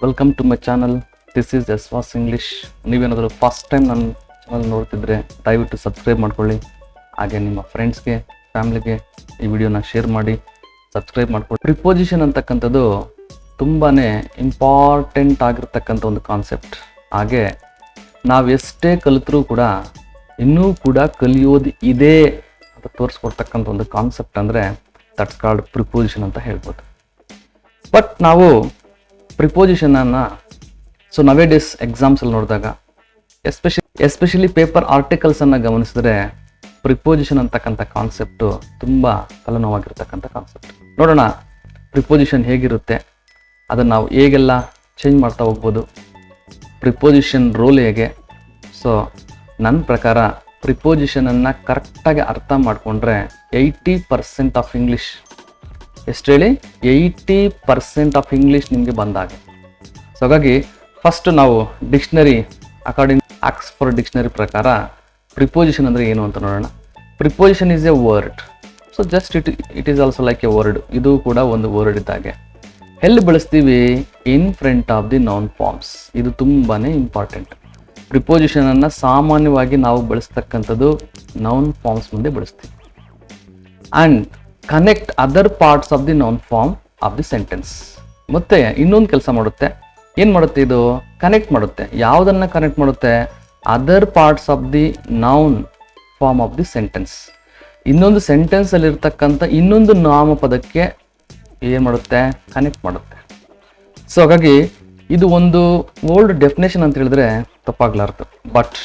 Welcome to my channel. This is Eswas English. ನೀವೇನಾದರೂ first time ನನ್ನ channel ನೋಡ್ತಿದ್ರೆ ದಯವಿಟ್ಟು ಸಬ್ಸ್ಕ್ರೈಬ್ ಮಾಡ್ಕೊಳ್ಳಿ. ಹಾಗೆ ನಿಮ್ಮ ಫ್ರೆಂಡ್ಸ್ಗೆ, ಫ್ಯಾಮಿಲಿಗೆ ಈ ವಿಡಿಯೋನ ಶೇರ್ ಮಾಡಿ, ಸಬ್ಸ್ಕ್ರೈಬ್ ಮಾಡ್ಕೊಳ್ಳಿ. ಪ್ರಿಪೋಸಿಷನ್ ಅಂತಕ್ಕಂಥದ್ದು ತುಂಬಾ ಇಂಪಾರ್ಟೆಂಟ್ ಆಗಿರ್ತಕ್ಕಂಥ ಒಂದು ಕಾನ್ಸೆಪ್ಟ್. ಹಾಗೆ ನಾವು ಎಷ್ಟೇ ಕಲಿತರೂ ಕೂಡ ಇನ್ನೂ ಕೂಡ ಕಲಿಯೋದು ಇದೆ ಅಂತ ತೋರಿಸ್ಕೊಡ್ತಕ್ಕಂಥ ಒಂದು ಕಾನ್ಸೆಪ್ಟ್ ಅಂದರೆ ದಟ್ಸ್ ಕಾಲ್ಡ್ ಪ್ರಿಪೋಸಿಷನ್ ಅಂತ ಹೇಳ್ಬೋದು. ಬಟ್ ನಾವು ಪ್ರಿಪೋಸಿಷನನ್ನು ನವೇ ಡೇಸ್ ಎಕ್ಸಾಮ್ಸಲ್ಲಿ ನೋಡಿದಾಗ ಎಸ್ಪೆಷಲಿ ಪೇಪರ್ ಆರ್ಟಿಕಲ್ಸನ್ನು ಗಮನಿಸಿದ್ರೆ ಪ್ರಿಪೋಸಿಷನ್ ಅಂತಕ್ಕಂಥ ಕಾನ್ಸೆಪ್ಟು ತುಂಬ ತಲೆನೋವಾಗಿರ್ತಕ್ಕಂಥ ಕಾನ್ಸೆಪ್ಟ್. ನೋಡೋಣ ಪ್ರಿಪೋಸಿಷನ್ ಹೇಗಿರುತ್ತೆ, ಅದನ್ನು ನಾವು ಹೇಗೆಲ್ಲ ಚೇಂಜ್ ಮಾಡ್ತಾ ಹೋಗ್ಬೋದು, ಪ್ರಿಪೋಸಿಷನ್ ರೋಲ್ ಹೇಗೆ. ನನ್ನ ಪ್ರಕಾರ ಪ್ರಿಪೋಸಿಷನನ್ನು ಕರೆಕ್ಟಾಗಿ ಅರ್ಥ ಮಾಡಿಕೊಂಡ್ರೆ 80% ಆಫ್ ಇಂಗ್ಲೀಷ್, ಎಷ್ಟು ಹೇಳಿ, 80% ಆಫ್ ಇಂಗ್ಲೀಷ್ ನಿಮಗೆ ಬಂದಾಗೆ. ಹಾಗಾಗಿ ಫಸ್ಟ್ ನಾವು ಡಿಕ್ಷನರಿ ಅಕಾರ್ಡಿಂಗ್ ಆಕ್ಸ್ಫರ್ಡ್ ಡಿಕ್ಷನರಿ ಪ್ರಕಾರ ಪ್ರಿಪೋಸಿಷನ್ ಅಂದರೆ ಏನು ಅಂತ ನೋಡೋಣ. Preposition is a word. Just it is also like a word. ಇದು ಕೂಡ ಒಂದು ವರ್ಡ್ ಇದ್ದಾಗೆ. ಎಲ್ಲಿ ಬಳಸ್ತೀವಿ? In front of the noun forms. ಇದು ತುಂಬಾ ಇಂಪಾರ್ಟೆಂಟ್. ಪ್ರಿಪೋಸಿಷನನ್ನು ಸಾಮಾನ್ಯವಾಗಿ ನಾವು ಬಳಸ್ತಕ್ಕಂಥದ್ದು ನೌನ್ ಫಾರ್ಮ್ಸ್ ಮುಂದೆ ಬಳಸ್ತೀವಿ. And connect other parts of the noun form of the sentence. ಮತ್ತೆ ಇನ್ನೊಂದು ಕೆಲಸ ಮಾಡುತ್ತೆ. ಏನು ಮಾಡುತ್ತೆ ಇದು? ಕನೆಕ್ಟ್ ಮಾಡುತ್ತೆ. ಯಾವುದನ್ನು ಕನೆಕ್ಟ್ ಮಾಡುತ್ತೆ? Other parts of the noun form of the sentence. ಇನ್ನೊಂದು ಸೆಂಟೆನ್ಸಲ್ಲಿ ಇರ್ತಕ್ಕಂಥ ಇನ್ನೊಂದು ನಾಮಪದಕ್ಕೆ ಏನು ಮಾಡುತ್ತೆ? ಕನೆಕ್ಟ್ ಮಾಡುತ್ತೆ. ಹಾಗಾಗಿ ಇದು ಒಂದು ಓಲ್ಡ್ ಡೆಫಿನೇಷನ್ ಅಂತ ಹೇಳಿದ್ರೆ ತಪ್ಪಾಗ್ಲಾರ್ದು. ಬಟ್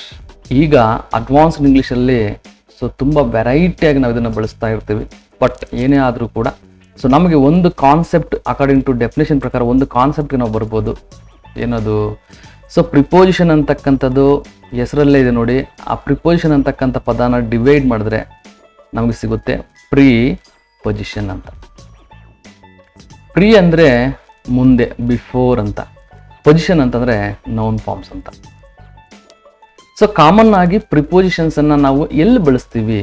ಈಗ ಅಡ್ವಾನ್ಸ್ಡ್ ಇಂಗ್ಲೀಷಲ್ಲಿ ತುಂಬ ವೆರೈಟಿಯಾಗಿ ನಾವು ಇದನ್ನು ಬಳಸ್ತಾ ಇರ್ತೀವಿ. ಬಟ್ ಏನೇ ಆದರೂ ಕೂಡ ನಮಗೆ ಒಂದು ಕಾನ್ಸೆಪ್ಟ್ ಅಕಾರ್ಡಿಂಗ್ ಟು ಡೆಫಿನೇಷನ್ ಪ್ರಕಾರ ಒಂದು ಕಾನ್ಸೆಪ್ಟ್ಗೆ ನಾವು ಬರ್ಬೋದು. ಏನದು? ಪ್ರಿಪೋಸಿಷನ್ ಅಂತಕ್ಕಂಥದ್ದು ಹೆಸರಲ್ಲೇ ಇದೆ ನೋಡಿ. ಆ ಪ್ರಿಪೋಸಿಷನ್ ಅಂತಕ್ಕಂಥ ಪದನ ಡಿವೈಡ್ ಮಾಡಿದ್ರೆ ನಮಗೆ ಸಿಗುತ್ತೆ ಪ್ರೀ ಪೊಸಿಷನ್ ಅಂತ. ಪ್ರೀ ಅಂದರೆ ಮುಂದೆ, ಬಿಫೋರ್ ಅಂತ. ಪೊಸಿಷನ್ ಅಂತಂದರೆ ನೌನ್ ಫಾರ್ಮ್ಸ್ ಅಂತ. ಕಾಮನ್ ಆಗಿ ಪ್ರಿಪೋಸಿಷನ್ಸನ್ನು ನಾವು ಎಲ್ಲಿ ಬಳಸ್ತೀವಿ?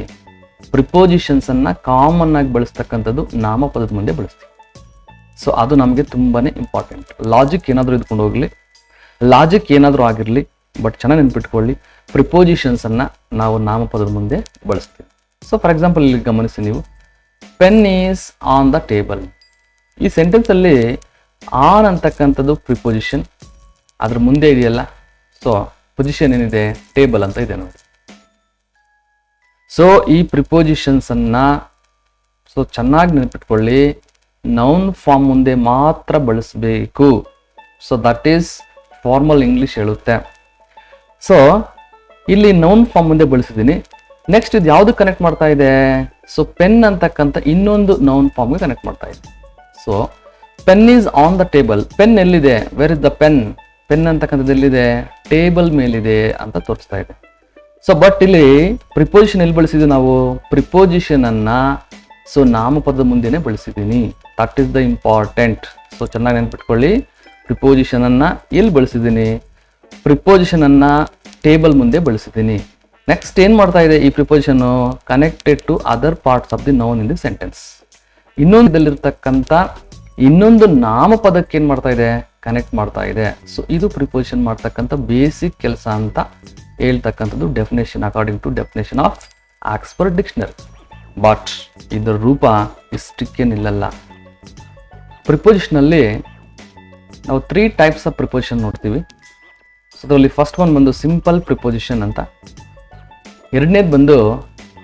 ಪ್ರಿಪೋಸಿಷನ್ಸನ್ನು ಕಾಮನ್ ಆಗಿ ಬಳಸ್ತಕ್ಕಂಥದ್ದು ನಾಮಪದದ ಮುಂದೆ ಬಳಸ್ತೀವಿ. ಅದು ನಮಗೆ ತುಂಬಾ ಇಂಪಾರ್ಟೆಂಟ್. ಲಾಜಿಕ್ ಏನಾದರೂ ಇದ್ಕೊಂಡು ಹೋಗಲಿ, ಲಾಜಿಕ್ ಏನಾದರೂ ಆಗಿರಲಿ, ಬಟ್ ಚೆನ್ನಾಗಿ ನೆನ್ಪಿಟ್ಕೊಳ್ಳಿ, ಪ್ರಿಪೋಸಿಷನ್ಸನ್ನು ನಾವು ನಾಮಪದದ ಮುಂದೆ ಬಳಸ್ತೀವಿ. ಫಾರ್ ಎಕ್ಸಾಂಪಲ್ ಇಲ್ಲಿ ಗಮನಿಸಿ ನೀವು, pen is on the table. ಈ ಸೆಂಟೆನ್ಸಲ್ಲಿ ಆನ್ ಅಂತಕ್ಕಂಥದ್ದು ಪ್ರಿಪೋಸಿಷನ್, ಅದ್ರ ಮುಂದೆ ಇದೆಯಲ್ಲ, ಪೊಸಿಷನ್ ಏನಿದೆ? ಟೇಬಲ್ ಅಂತ ಇದೆ ನೋಡಿ. ಈ ಪ್ರಿಪೋಸಿಷನ್ಸನ್ನು ಚೆನ್ನಾಗಿ ನೆನಪಿಟ್ಕೊಳ್ಳಿ, ನೌನ್ ಫಾರ್ಮ್ ಮುಂದೆ ಮಾತ್ರ ಬಳಸಬೇಕು. ದಟ್ ಈಸ್ ಫಾರ್ಮಲ್ ಇಂಗ್ಲೀಷ್ ಹೇಳುತ್ತೆ. ಇಲ್ಲಿ ನೌನ್ ಫಾರ್ಮ್ ಮುಂದೆ ಬಳಸಿದ್ದೀನಿ. ನೆಕ್ಸ್ಟ್ ಇದು ಯಾವುದು ಕನೆಕ್ಟ್ ಮಾಡ್ತಾ ಇದೆ? ಪೆನ್ ಅಂತಕ್ಕಂಥ ಇನ್ನೊಂದು ನೌನ್ ಫಾರ್ಮ್ಗೆ ಕನೆಕ್ಟ್ ಮಾಡ್ತಾ ಇದೆ. Pen is on the table. Pen ಎಲ್ಲಿದೆ? Where is the pen? Pen ಅಂತಕ್ಕಂಥದ್ದು ಎಲ್ಲಿದೆ? ಟೇಬಲ್ ಮೇಲಿದೆ ಅಂತ ತೋರಿಸ್ತಾ ಇದೆ. ಬಟ್ ಇಲ್ಲಿ ಪ್ರಿಪೋಸಿಷನ್ ಎಲ್ಲಿ ಬಳಸಿದ್ವಿ ನಾವು? ಪ್ರಿಪೋಸಿಷನ್ ಅನ್ನ ನಾಮಪದದ ಮುಂದೆನೆ ಬಳಸಿದ್ದೀನಿ. That is the important. ಚೆನ್ನಾಗಿ ನೆನ್ಪಿಟ್ಕೊಳ್ಳಿ, ಪ್ರಿಪೋಸಿಷನ್ ಅನ್ನ ಎಲ್ಲಿ ಬಳಸಿದ್ದೀನಿ? ಪ್ರಿಪೋಸಿಷನ್ ಅನ್ನ ಟೇಬಲ್ ಮುಂದೆ ಬಳಸಿದ್ದೀನಿ. ನೆಕ್ಸ್ಟ್ ಏನು ಮಾಡ್ತಾ ಇದೆ ಈ preposition? Connected to other parts of the noun in the sentence. ಇನ್ನೊಂದಲ್ಲಿರ್ತಕ್ಕಂಥ ಇನ್ನೊಂದು ನಾಮಪದಕ್ಕೆ ಏನು ಮಾಡ್ತಾ ಇದೆ? ಕನೆಕ್ಟ್ ಮಾಡ್ತಾ ಇದೆ. ಇದು ಪ್ರಿಪೋಸಿಷನ್ ಮಾಡ್ತಕ್ಕಂಥ ಬೇಸಿಕ್ ಕೆಲಸ ಅಂತ ಹೇಳ್ತಕ್ಕಂಥದ್ದು definition according to definition of Oxford dictionary. But ಇದರ ರೂಪ ಇಷ್ಟಕ್ಕೇನಿಲ್ಲಲ್ಲ. ಪ್ರಿಪೋಸಿಷನಲ್ಲಿ ನಾವು 3 ಟೈಪ್ಸ್ ಆಫ್ ಪ್ರಿಪೋಸಿಷನ್ ನೋಡ್ತೀವಿ. ಅದರಲ್ಲಿ ಫಸ್ಟ್ ಒನ್ ಬಂದು ಸಿಂಪಲ್ ಪ್ರಿಪೋಸಿಷನ್ ಅಂತ, ಎರಡನೇದು ಬಂದು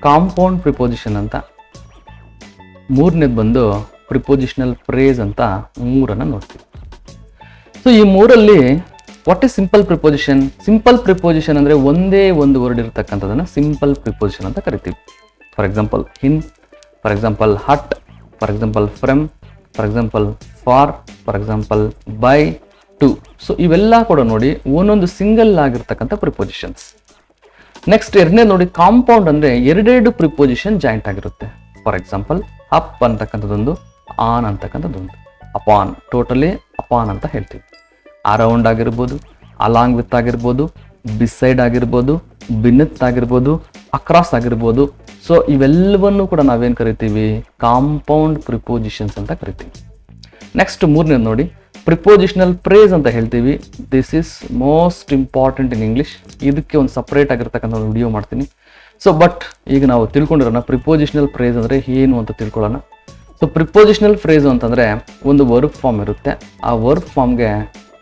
ಕಾಂಪೌಂಡ್ ಪ್ರಿಪೋಸಿಷನ್ ಅಂತ, ಮೂರನೇದು ಬಂದು ಪ್ರಿಪೋಸಿಷನಲ್ ಫ್ರೇಸ್ ಅಂತ ಮೂರನ್ನು ನೋಡ್ತೀವಿ. ಈ ಮೂರಲ್ಲಿ what is simple preposition? Simple preposition ಅಂದರೆ ಒಂದೇ ಒಂದು ವರ್ಡ್ ಇರತಕ್ಕಂಥದ್ದನ್ನು ಸಿಂಪಲ್ ಪ್ರಿಪೋಸಿಷನ್ ಅಂತ ಕರಿತೀವಿ. For example in, for example hut, for example from, for example for, for example by, to. ಇವೆಲ್ಲ ಕೂಡ ನೋಡಿ ಒಂದೊಂದು ಸಿಂಗಲ್ ಆಗಿರ್ತಕ್ಕಂಥ ಪ್ರಿಪೋಸಿಷನ್ಸ್. ನೆಕ್ಸ್ಟ್ ಎರಡನೇ ನೋಡಿ ಕಾಂಪೌಂಡ್ ಅಂದರೆ ಎರಡೆರಡು ಪ್ರಿಪೋಸಿಷನ್ ಜಾಯಿಂಟ್ ಆಗಿರುತ್ತೆ. ಫಾರ್ ಎಕ್ಸಾಂಪಲ್ ಅಪ್ ಅಂತಕ್ಕಂಥದ್ದೊಂದು, ಆನ್ ಅಂತಕ್ಕಂಥದ್ದೊಂದು. ಅಪಾನ್, ಟೋಟಲಿ ಅಪಾನ್ ಅಂತ ಹೇಳ್ತೀವಿ. ಅರೌಂಡ್ ಆಗಿರ್ಬೋದು, ಅಲಾಂಗ್ ವಿತ್ ಆಗಿರ್ಬೋದು, ಬಿಸೈಡ್ ಆಗಿರ್ಬೋದು, ಬಿನಿತ್ ಆಗಿರ್ಬೋದು, ಅಕ್ರಾಸ್ ಆಗಿರ್ಬೋದು. ಸೊ ಇವೆಲ್ಲವನ್ನು ಕೂಡ ನಾವೇನು ಕರಿತೀವಿ, ಕಾಂಪೌಂಡ್ ಪ್ರಿಪೋಸಿಷನ್ಸ್ ಅಂತ ಕರಿತೀವಿ. ನೆಕ್ಸ್ಟ್ ಮೂರನೇದು ನೋಡಿ, ಪ್ರಿಪೋಸಿಷನಲ್ ಫ್ರೇಸ್ ಅಂತ ಹೇಳ್ತೀವಿ. This is most important in English. ಇದಕ್ಕೆ ಒಂದು ಸಪ್ರೇಟ್ ಆಗಿರ್ತಕ್ಕಂಥ ಒಂದು ವಿಡಿಯೋ ಮಾಡ್ತೀನಿ. ಸೊ ಬಟ್ ಈಗ ನಾವು ತಿಳ್ಕೊಂಡಿರೋಣ ಪ್ರಿಪೋಸಿಷನಲ್ ಫ್ರೇಸ್ ಅಂದರೆ ಏನು ಅಂತ ತಿಳ್ಕೊಳ್ಳೋಣ. ಸೊ ಪ್ರಿಪೋಸಿಷನಲ್ ಫ್ರೇಸ್ ಅಂತಂದರೆ ಒಂದು ವರ್ಬ್ ಫಾರ್ಮ್ ಇರುತ್ತೆ. ಆ ವರ್ಬ್ ಫಾರ್ಮ್ಗೆ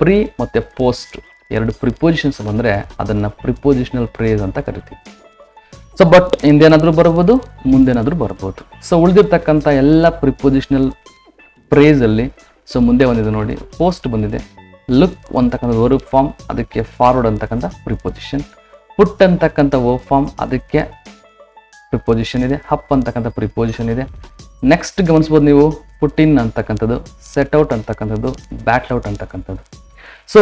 ಪ್ರೀ ಮತ್ತು ಪೋಸ್ಟ್ ಎರಡು ಪ್ರಿಪೋಸಿಷನ್ಸ್ ಬಂದರೆ ಅದನ್ನು ಪ್ರಿಪೋಸಿಷನಲ್ ಫ್ರೇಸ್ ಅಂತ ಕರಿತೀವಿ. ಸೊ ಬಟ್ ಹಿಂದೇನಾದರೂ ಬರ್ಬೋದು, ಮುಂದೇನಾದರೂ ಬರ್ಬೋದು. ಸೊ ಉಳಿದಿರ್ತಕ್ಕಂಥ ಎಲ್ಲ ಪ್ರಿಪೋಸಿಷನಲ್ ಫ್ರೇಸಲ್ಲಿ ಸೊ ಮುಂದೆ ಬಂದಿದೆ ನೋಡಿ, ಪೋಸ್ಟ್ ಬಂದಿದೆ. ಲುಕ್ ಅಂತಕ್ಕಂಥ ವರ್ಬ್ ಫಾರ್ಮ್, ಅದಕ್ಕೆ ಫಾರ್ವರ್ಡ್ ಅಂತಕ್ಕಂಥ ಪ್ರಿಪೋಸಿಷನ್. ಪುಟ್ ಅಂತಕ್ಕಂಥ ವರ್ಬ್ ಫಾರ್ಮ್, ಅದಕ್ಕೆ ಪ್ರಿಪೋಸಿಷನ್ ಇದೆ. ಹಪ್ ಅಂತಕ್ಕಂಥ ಪ್ರಿಪೋಸಿಷನ್ ಇದೆ. ನೆಕ್ಸ್ಟ್ ಗಮನಿಸ್ಬೋದು ನೀವು, ಪುಟ್ ಇನ್ ಅಂತಕ್ಕಂಥದ್ದು, ಸೆಟ್ ಔಟ್ ಅಂತಕ್ಕಂಥದ್ದು, ಬ್ಯಾಟ್ ಔಟ್ ಅಂತಕ್ಕಂಥದ್ದು. ಸೊ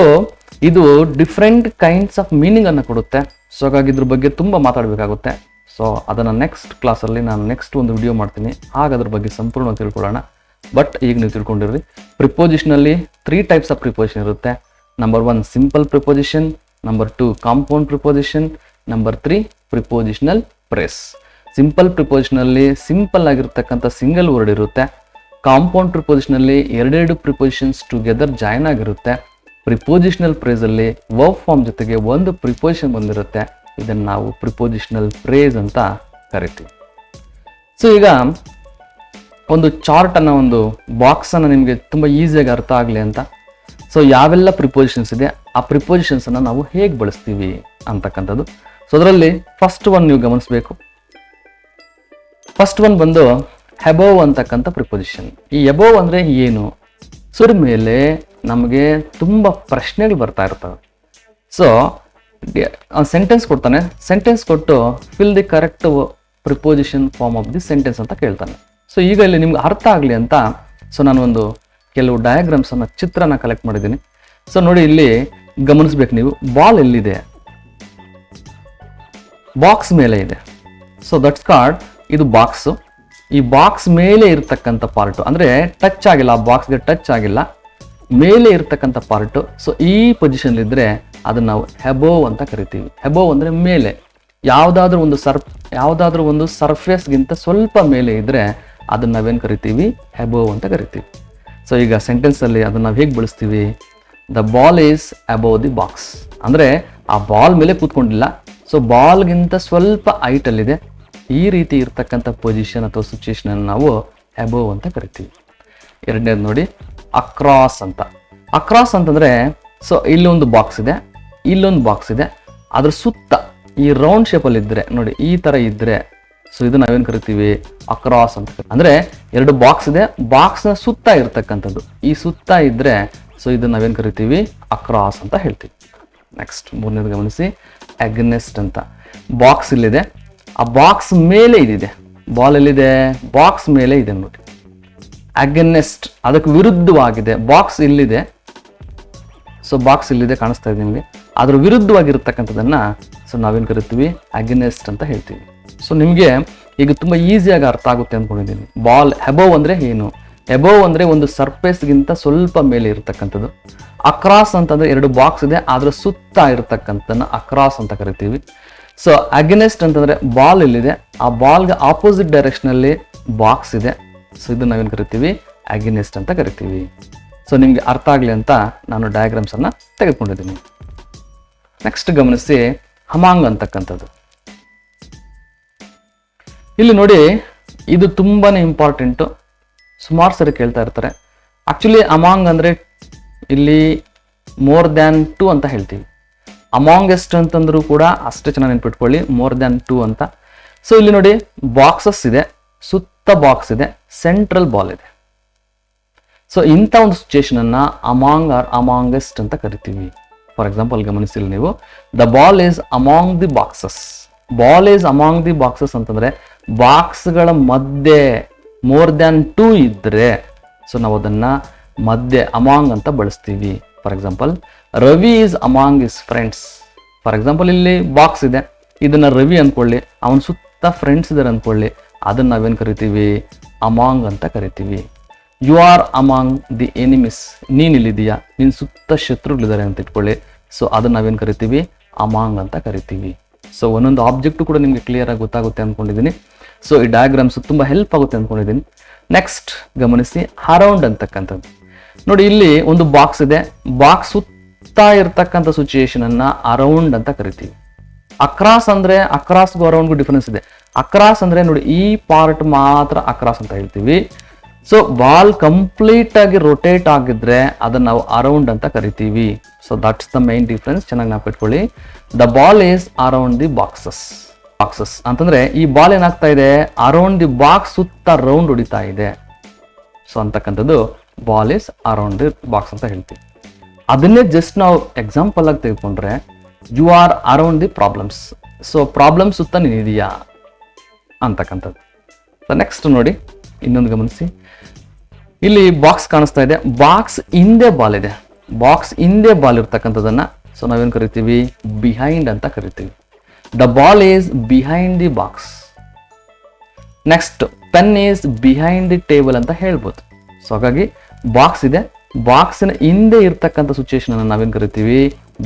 ಇದು ಡಿಫ್ರೆಂಟ್ ಕೈಂಡ್ಸ್ ಆಫ್ ಮೀನಿಂಗ್ ಅನ್ನು ಕೊಡುತ್ತೆ. ಸೊ ಹಾಗಾಗಿ ಇದ್ರ ಬಗ್ಗೆ ತುಂಬ ಮಾತಾಡಬೇಕಾಗುತ್ತೆ. ಸೊ ಅದನ್ನು ನೆಕ್ಸ್ಟ್ ಕ್ಲಾಸಲ್ಲಿ ನಾನು ನೆಕ್ಸ್ಟ್ ಒಂದು ವಿಡಿಯೋ ಮಾಡ್ತೀನಿ, ಆಗ ಅದ್ರ ಬಗ್ಗೆ ಸಂಪೂರ್ಣ ತಿಳ್ಕೊಳ್ಳೋಣ. ಬಟ್ ಈಗ ನೀವು ತಿಳ್ಕೊಂಡಿರ್ರಿ, ಪ್ರಿಪೋಸಿಷನಲ್ಲಿ 3 ಟೈಪ್ಸ್ ಆಫ್ ಪ್ರಿಪೋಸಿಷನ್ ಇರುತ್ತೆ. Number 1 simple preposition, number 2 compound preposition, number 3 prepositional phrase. Simple ಪ್ರಿಪೋಸಿಷನಲ್ಲಿ ಸಿಂಪಲ್ ಆಗಿರ್ತಕ್ಕಂಥ ಸಿಂಗಲ್ ವರ್ಡ್ ಇರುತ್ತೆ. ಕಾಂಪೌಂಡ್ ಪ್ರಿಪೋಸಿಷನಲ್ಲಿ ಎರಡೆರಡು ಪ್ರಿಪೋಸಿಷನ್ಸ್ ಟುಗೆದರ್ ಜಾಯ್ನ್ ಆಗಿರುತ್ತೆ. ಪ್ರಿಪೋಸಿಷನಲ್ ಫ್ರೇಸಲ್ಲಿ ವರ್ಬ್ ಫಾರ್ಮ್ ಜೊತೆಗೆ ಒಂದು ಪ್ರಿಪೋಸಿಷನ್ ಬಂದಿರುತ್ತೆ. ಇದನ್ನು ನಾವು ಪ್ರಿಪೋಸಿಷನಲ್ ಫ್ರೇಸ್ ಅಂತ ಕರಿತೀವಿ. ಸೊ ಈಗ ಒಂದು ಚಾರ್ಟನ್ನು, ಒಂದು ಬಾಕ್ಸನ್ನು ನಿಮಗೆ ತುಂಬ ಈಸಿಯಾಗಿ ಅರ್ಥ ಆಗಲಿ ಅಂತ, ಸೊ ಯಾವೆಲ್ಲ ಪ್ರಿಪೋಸಿಷನ್ಸ್ ಇದೆ ಆ ಪ್ರಿಪೋಸಿಷನ್ಸನ್ನು ನಾವು ಹೇಗೆ ಬಳಸ್ತೀವಿ ಅಂತಕ್ಕಂಥದ್ದು. ಸೊ ಅದರಲ್ಲಿ ಫಸ್ಟ್ ಒನ್ ನೀವು ಗಮನಿಸಬೇಕು. ಫಸ್ಟ್ ಒನ್ ಬಂದು ಹೆಬೋವ್ ಅಂತಕ್ಕಂಥ ಪ್ರಿಪೋಸಿಷನ್. ಈ ಎಬೋವ್ ಅಂದರೆ ಏನು? ಸೊ ಇದ್ರ ಮೇಲೆ ನಮಗೆ ತುಂಬ ಪ್ರಶ್ನೆಗಳು ಬರ್ತಾ ಇರ್ತವೆ. ಸೊ ಸೆಂಟೆನ್ಸ್ ಕೊಡ್ತಾನೆ, ಸೆಂಟೆನ್ಸ್ ಕೊಟ್ಟು fill the correct preposition form of the sentence ಅಂತ ಕೇಳ್ತಾನೆ. ಸೊ ಈಗ ಇಲ್ಲಿ ನಿಮ್ಗೆ ಅರ್ಥ ಆಗಲಿ ಅಂತ ಸೊ ನಾನು ಒಂದು ಕೆಲವು ಡಯಾಗ್ರಾಮ್ಸನ್ನು, ಚಿತ್ರನ ಕಲೆಕ್ಟ್ ಮಾಡಿದ್ದೀನಿ. ಸೊ ನೋಡಿ, ಇಲ್ಲಿ ಗಮನಿಸ್ಬೇಕು ನೀವು, ಬಾಲ್ ಎಲ್ಲಿದೆ? ಬಾಕ್ಸ್ ಮೇಲೆ ಇದೆ. ಸೊ ದಟ್ಸ್ ಕಾರ್ಡ್, ಇದು ಬಾಕ್ಸು. ಈ ಬಾಕ್ಸ್ ಮೇಲೆ ಇರ್ತಕ್ಕಂಥ ಪಾರ್ಟು ಅಂದರೆ ಟಚ್ ಆಗಿಲ್ಲ, ಆ ಬಾಕ್ಸ್ಗೆ ಟಚ್ ಆಗಿಲ್ಲ, ಮೇಲೆ ಇರ್ತಕ್ಕಂಥ ಪಾರ್ಟು. ಸೊ ಈ ಪೊಸಿಷನ್ ಇದ್ದರೆ ಅದನ್ನು ನಾವು ಹೆಬೋವ್ ಅಂತ ಕರಿತೀವಿ. ಹೆಬೋವ್ ಅಂದರೆ ಮೇಲೆ, ಯಾವುದಾದ್ರೂ ಒಂದು ಸರ್ಫೇಸ್ಗಿಂತ ಸ್ವಲ್ಪ ಮೇಲೆ ಇದ್ದರೆ ಅದನ್ನು ನಾವೇನು ಕರಿತೀವಿ, ಹೆಬೋವ್ ಅಂತ ಕರಿತೀವಿ. ಸೊ ಈಗ ಸೆಂಟೆನ್ಸಲ್ಲಿ ಅದನ್ನು ನಾವು ಹೇಗೆ ಬಳಸ್ತೀವಿ? The ball is above the box ಅಂದರೆ ಆ ಬಾಲ್ ಮೇಲೆ ಕೂತ್ಕೊಂಡಿಲ್ಲ, ಸೊ ಬಾಲ್ಗಿಂತ ಸ್ವಲ್ಪ ಹೈಟಲ್ಲಿದೆ. ಈ ರೀತಿ ಇರ್ತಕ್ಕಂಥ ಪೊಸಿಷನ್ ಅಥವಾ ಸಿಚುವೇಶನ್ ನಾವು ಅಬೋವ್ ಅಂತ ಕರಿತೀವಿ. ಎರಡನೇದು ನೋಡಿ, ಅಕ್ರಾಸ್ ಅಂತ. ಅಕ್ರಾಸ್ ಅಂತಂದರೆ ಸೊ ಇಲ್ಲೊಂದು ಬಾಕ್ಸ್ ಇದೆ, ಇಲ್ಲೊಂದು ಬಾಕ್ಸ್ ಇದೆ, ಅದ್ರ ಸುತ್ತ ಈ ರೌಂಡ್ ಶೇಪಲ್ಲಿ ಇದ್ದರೆ ನೋಡಿ, ಈ ಥರ ಇದ್ದರೆ ಸೊ ಇದು ನಾವೇನು ಕರಿತೀವಿ, ಅಕ್ರಾಸ್ ಅಂತ. ಅಂದರೆ ಎರಡು ಬಾಕ್ಸ್ ಇದೆ, ಬಾಕ್ಸ್ನ ಸುತ್ತ ಇರ್ತಕ್ಕಂಥದ್ದು, ಈ ಸುತ್ತ ಇದ್ದರೆ ಸೊ ಇದನ್ನು ನಾವೇನು ಕರಿತೀವಿ, ಅಕ್ರಾಸ್ ಅಂತ ಹೇಳ್ತೀವಿ. ನೆಕ್ಸ್ಟ್ ಮೂರನೇದು ಗಮನಿಸಿ, ಅಗ್ನೆಸ್ಟ್ ಅಂತ. ಬಾಕ್ಸ್ ಇಲ್ಲಿದೆ, ಆ ಬಾಕ್ಸ್ ಮೇಲೆ ಇದಿದೆ. ಬಾಲ್ ಎಲ್ಲಿದೆ? ಬಾಕ್ಸ್ ಮೇಲೆ ಇದೆ ನೋಡಿ. ಅಗ್ನೆಸ್ಟ್ ಅದಕ್ಕೆ ವಿರುದ್ಧವಾಗಿದೆ. ಬಾಕ್ಸ್ ಇಲ್ಲಿದೆ, ಸೊ ಬಾಕ್ಸ್ ಇಲ್ಲಿದೆ, ಕಾಣಿಸ್ತಾ ಇದೆ ನಿಮಗೆ. ಅದ್ರ ವಿರುದ್ಧವಾಗಿರ್ತಕ್ಕಂಥದ್ದನ್ನು ಸೊ ನಾವೇನು ಕರಿತೀವಿ, ಅಗ್ನೆಸ್ಟ್ ಅಂತ ಹೇಳ್ತೀವಿ. ಸೊ ನಿಮಗೆ ಈಗ ತುಂಬ ಈಸಿಯಾಗಿ ಅರ್ಥ ಆಗುತ್ತೆ ಅಂದ್ಕೊಂಡಿದ್ದೀನಿ. ಬಾಲ್ ಹೆಬೋವ್ ಅಂದರೆ ಏನು? ಹೆಬೋವ್ ಅಂದರೆ ಒಂದು ಸರ್ಫೇಸ್ಗಿಂತ ಸ್ವಲ್ಪ ಮೇಲೆ ಇರತಕ್ಕಂಥದ್ದು. ಅಕ್ರಾಸ್ ಅಂತಂದರೆ ಎರಡು ಬಾಕ್ಸ್ ಇದೆ, ಅದರ ಸುತ್ತ ಇರತಕ್ಕಂಥದ್ದನ್ನು ಅಕ್ರಾಸ್ ಅಂತ ಕರಿತೀವಿ. ಸೊ ಅಗ್ನೆಸ್ಟ್ ಅಂತಂದರೆ ಬಾಲ್ ಇಲ್ಲಿದೆ, ಆ ಬಾಲ್ಗೆ ಆಪೋಸಿಟ್ ಡೈರೆಕ್ಷನಲ್ಲಿ ಬಾಕ್ಸ್ ಇದೆ, ಸೊ ಇದನ್ನು ನಾವೇನು ಕರಿತೀವಿ, ಅಗ್ನೆಸ್ಟ್ ಅಂತ ಕರಿತೀವಿ. ಸೊ ನಿಮಗೆ ಅರ್ಥ ಆಗಲಿ ಅಂತ ನಾನು ಡಯಾಗ್ರಾಮ್ಸನ್ನು ತೆಗೆದುಕೊಂಡಿದ್ದೀನಿ. ನೆಕ್ಸ್ಟ್ ಗಮನಿಸಿ, ಹಮಾಂಗ್ ಅಂತಕ್ಕಂಥದ್ದು. ಇಲ್ಲಿ ನೋಡಿ, ಇದು ತುಂಬಾ ಇಂಪಾರ್ಟೆಂಟು, ಸುಮಾರು ಸರಿ ಕೇಳ್ತಾ ಇರ್ತಾರೆ. ಆ್ಯಕ್ಚುಲಿ ಅಮಾಂಗ್ ಅಂದರೆ ಇಲ್ಲಿ ಮೋರ್ ದ್ಯಾನ್ 2 ಅಂತ ಹೇಳ್ತೀವಿ. ಅಮಾಂಗೆಸ್ಟ್ ಅಂತಂದ್ರೂ ಕೂಡ ಅಷ್ಟೇ ಚೆನ್ನಾಗಿ ನೆನ್ಪಿಟ್ಕೊಳ್ಳಿ, ಮೋರ್ ದ್ಯಾನ್ 2 ಅಂತ. ಸೊ ಇಲ್ಲಿ ನೋಡಿ, ಬಾಕ್ಸಸ್ ಇದೆ, ಸುತ್ತ ಬಾಕ್ಸ್ ಇದೆ, ಸೆಂಟ್ರಲ್ ಬಾಲ್ ಇದೆ. ಸೊ ಇಂಥ ಒಂದು ಸಿಚುಯೇಷನನ್ನು ಅಮಾಂಗ್ ಆರ್ ಅಮಾಂಗೆಸ್ಟ್ ಅಂತ ಕರಿತೀವಿ. ಫಾರ್ ಎಕ್ಸಾಂಪಲ್ ಗಮನಿಸಿಲ್ಲ ನೀವು, the ball is among the boxes. Ball is among the boxes ಅಂತಂದರೆ ಬಾಕ್ಸ್ಗಳ ಮಧ್ಯೆ ಮೋರ್ ದ್ಯಾನ್ 2 ಇದ್ದರೆ ಸೊ ನಾವು ಅದನ್ನು ಮಧ್ಯೆ ಅಮಾಂಗ್ ಅಂತ ಬಳಸ್ತೀವಿ. For example, Ravi is among is friends. For example, ಇಲ್ಲಿ ಬಾಕ್ಸ್ ಇದೆ, ಇದನ್ನು ರವಿ ಅಂದ್ಕೊಳ್ಳಿ, ಅವನ ಸುತ್ತ ಫ್ರೆಂಡ್ಸ್ ಇದ್ದಾರೆ ಅಂದ್ಕೊಳ್ಳಿ, ಅದನ್ನು ನಾವೇನು ಕರಿತೀವಿ, ಅಮಾಂಗ್ ಅಂತ ಕರಿತೀವಿ. You are among the enemies. ನೀನು ಇಲ್ಲಿದೆಯಾ, ನಿನ್ನ ಸುತ್ತ ಶತ್ರುಗಳಿದ್ದಾರೆ ಅಂತ ಇಟ್ಕೊಳ್ಳಿ, ಸೊ ಅದನ್ನು ನಾವೇನು ಕರಿತೀವಿ, ಅಮಾಂಗ್ ಅಂತ ಕರಿತೀವಿ. ಸೊ ಒಂದೊಂದು ಆಬ್ಜೆಕ್ಟು ಕೂಡ ನಿಮಗೆ ಕ್ಲಿಯರ್ ಆಗಿ ಗೊತ್ತಾಗುತ್ತೆ ಅಂದ್ಕೊಂಡಿದ್ದೀನಿ. ಸೊ ಈ ಡಯಾಗ್ರಾಮ್ಸ್ ತುಂಬ ಹೆಲ್ಪ್ ಆಗುತ್ತೆ ಅಂದ್ಕೊಂಡಿದ್ದೀನಿ. ನೆಕ್ಸ್ಟ್ ಗಮನಿಸಿ, ಅರೌಂಡ್ ಅಂತಕ್ಕಂಥದ್ದು. ನೋಡಿ ಇಲ್ಲಿ ಒಂದು ಬಾಕ್ಸ್ ಇದೆ, ಬಾಕ್ಸ್ ಸುತ್ತ ಇರ್ತಕ್ಕಂಥ ಸಿಚುಯೇಷನ್ ಅನ್ನ ಅರೌಂಡ್ ಅಂತ ಕರಿತೀವಿ. ಅಕ್ರಾಸ್ ಅಂದ್ರೆ ಅಕ್ರಾಸ್ಗೂ ಅರೌಂಡ್ಗೂ ಡಿಫರೆನ್ಸ್ ಇದೆ. ಅಕ್ರಾಸ್ ಅಂದ್ರೆ ನೋಡಿ ಈ ಪಾರ್ಟ್ ಮಾತ್ರ ಅಕ್ರಾಸ್ ಅಂತ ಹೇಳ್ತೀವಿ. ಸೊ ಬಾಲ್ ಕಂಪ್ಲೀಟ್ ಆಗಿ ರೊಟೇಟ್ ಆಗಿದ್ರೆ ಅದನ್ನ ನಾವು ಅರೌಂಡ್ ಅಂತ ಕರಿತೀವಿ. So that's the main difference. ಚೆನ್ನಾಗಿ ನೆನಪಿಟ್ಕೊಳ್ಳಿ. The ball is around the boxes ಅಂತಂದ್ರೆ ಈ ಬಾಲ್ ಏನಾಗ್ತಾ ಇದೆ, ಅರೌಂಡ್ ದಿ ಬಾಕ್ಸ್ ಸುತ್ತ ರೌಂಡ್ ಹೊಡಿತಾ ಇದೆ. ಸೊ ಅಂತಕ್ಕಂಥದ್ದು ball is around the box ಅಂತ ಹೇಳ್ತೀವಿ. ಅದನ್ನೇ ಜಸ್ಟ್ ನಾವು ಎಕ್ಸಾಂಪಲ್ ಆಗಿ ತೆಗೆದುಕೊಂಡ್ರೆ you are around the problems. So problem ಸುತ್ತ ನೀನಿದೆಯಾ ಅಂತಕ್ಕಂಥದ್ದು. ಸೊ ನೆಕ್ಸ್ಟ್ ನೋಡಿ, ಇನ್ನೊಂದು ಗಮನಿಸಿ, ಇಲ್ಲಿ ಬಾಕ್ಸ್ ಕಾಣಿಸ್ತಾ ಇದೆ, ಬಾಕ್ಸ್ ಹಿಂದೆ ಬಾಲ್ ಇದೆ. ಬಾಕ್ಸ್ ಹಿಂದೆ ಬಾಲ್ ಇರ್ತಕ್ಕಂಥದ್ದನ್ನ ಸೊ ನಾವೇನು ಕರಿತೀವಿ, ಬಿಹೈಂಡ್ ಅಂತ ಕರಿತೀವಿ. The ball is behind the box. Next, pen is behind the table ಅಂತ ಹೇಳ್ಬೋದು. ಸೊ ಹಾಗಾಗಿ ಬಾಕ್ಸ್ ಇದೆ, ಬಾಕ್ಸಿನ ಹಿಂದೆ ಇರ್ತಕ್ಕಂಥ ಸಿಚುಯೇಷನ್ ಅನ್ನು ನಾವೇನು ಕರಿತೀವಿ,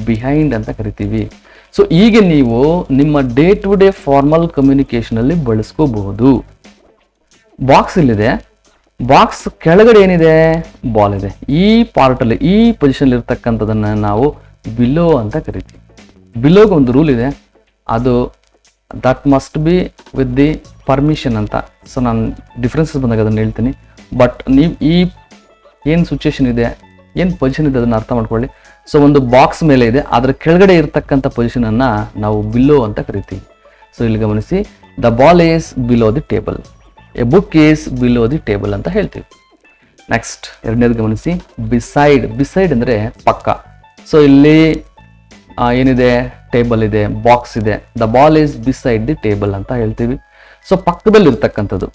ಬಿಹೈಂಡ್ ಅಂತ ಕರಿತೀವಿ. ಸೊ ಈಗ ನೀವು ನಿಮ್ಮ day to day formal communication ಅಲ್ಲಿ ಬಳಸ್ಕೋಬಹುದು. ಬಾಕ್ಸ್ ಇಲ್ಲಿದೆ, ಬಾಕ್ಸ್ ಕೆಳಗಡೆ ಏನಿದೆ, ಬಾಲ್ ಇದೆ. ಈ ಪಾರ್ಟ್ ಅಲ್ಲಿ ಈ ಪೊಸಿಷನ್ ಇರ್ತಕ್ಕಂಥದನ್ನ ನಾವು ಬಿಲೋ ಅಂತ ಕರಿತೀವಿ. ಬಿಲೋಗೆ ಒಂದು ರೂಲ್ ಇದೆ, ಅದು that must be with the permission ಅಂತ. ಸೊ ನಾನು ಡಿಫ್ರೆನ್ಸಸ್ ಬಂದಾಗ ಅದನ್ನು ಹೇಳ್ತೀನಿ. ಬಟ್ ನೀವು ಈ ಏನು ಸಿಚುಯೇಷನ್ ಇದೆ, ಏನು ಪೊಸಿಷನ್ ಇದೆ ಅದನ್ನು ಅರ್ಥ ಮಾಡ್ಕೊಳ್ಳಿ. ಸೊ ಒಂದು ಬಾಕ್ಸ್ ಮೇಲೆ ಇದೆ, ಅದರ ಕೆಳಗಡೆ ಇರ್ತಕ್ಕಂಥ ಪೊಸಿಷನ್ ಅನ್ನ ನಾವು ಬಿಲೋ ಅಂತ ಕರಿತೀವಿ. ಸೊ ಇಲ್ಲಿ ಗಮನಿಸಿ, the ball is below the table, A book is below the table ಅಂತ ಹೇಳ್ತೀವಿ. ನೆಕ್ಸ್ಟ್ ಎರಡನೇದು ಗಮನಿಸಿ, ಬಿಸೈಡ್ ಅಂದರೆ ಪಕ್ಕ. ಸೊ ಇಲ್ಲಿ ಏನಿದೆ, ಟೇಬಲ್ ಇದೆ, ಬಾಕ್ಸ್ ಇದೆ, the ball is beside the table ಅಂತ ಹೇಳ್ತೀವಿ. ಸೊ ಪಕ್ಕದಲ್ಲಿ ಇರ್ತಕ್ಕಂಥದ್ದು,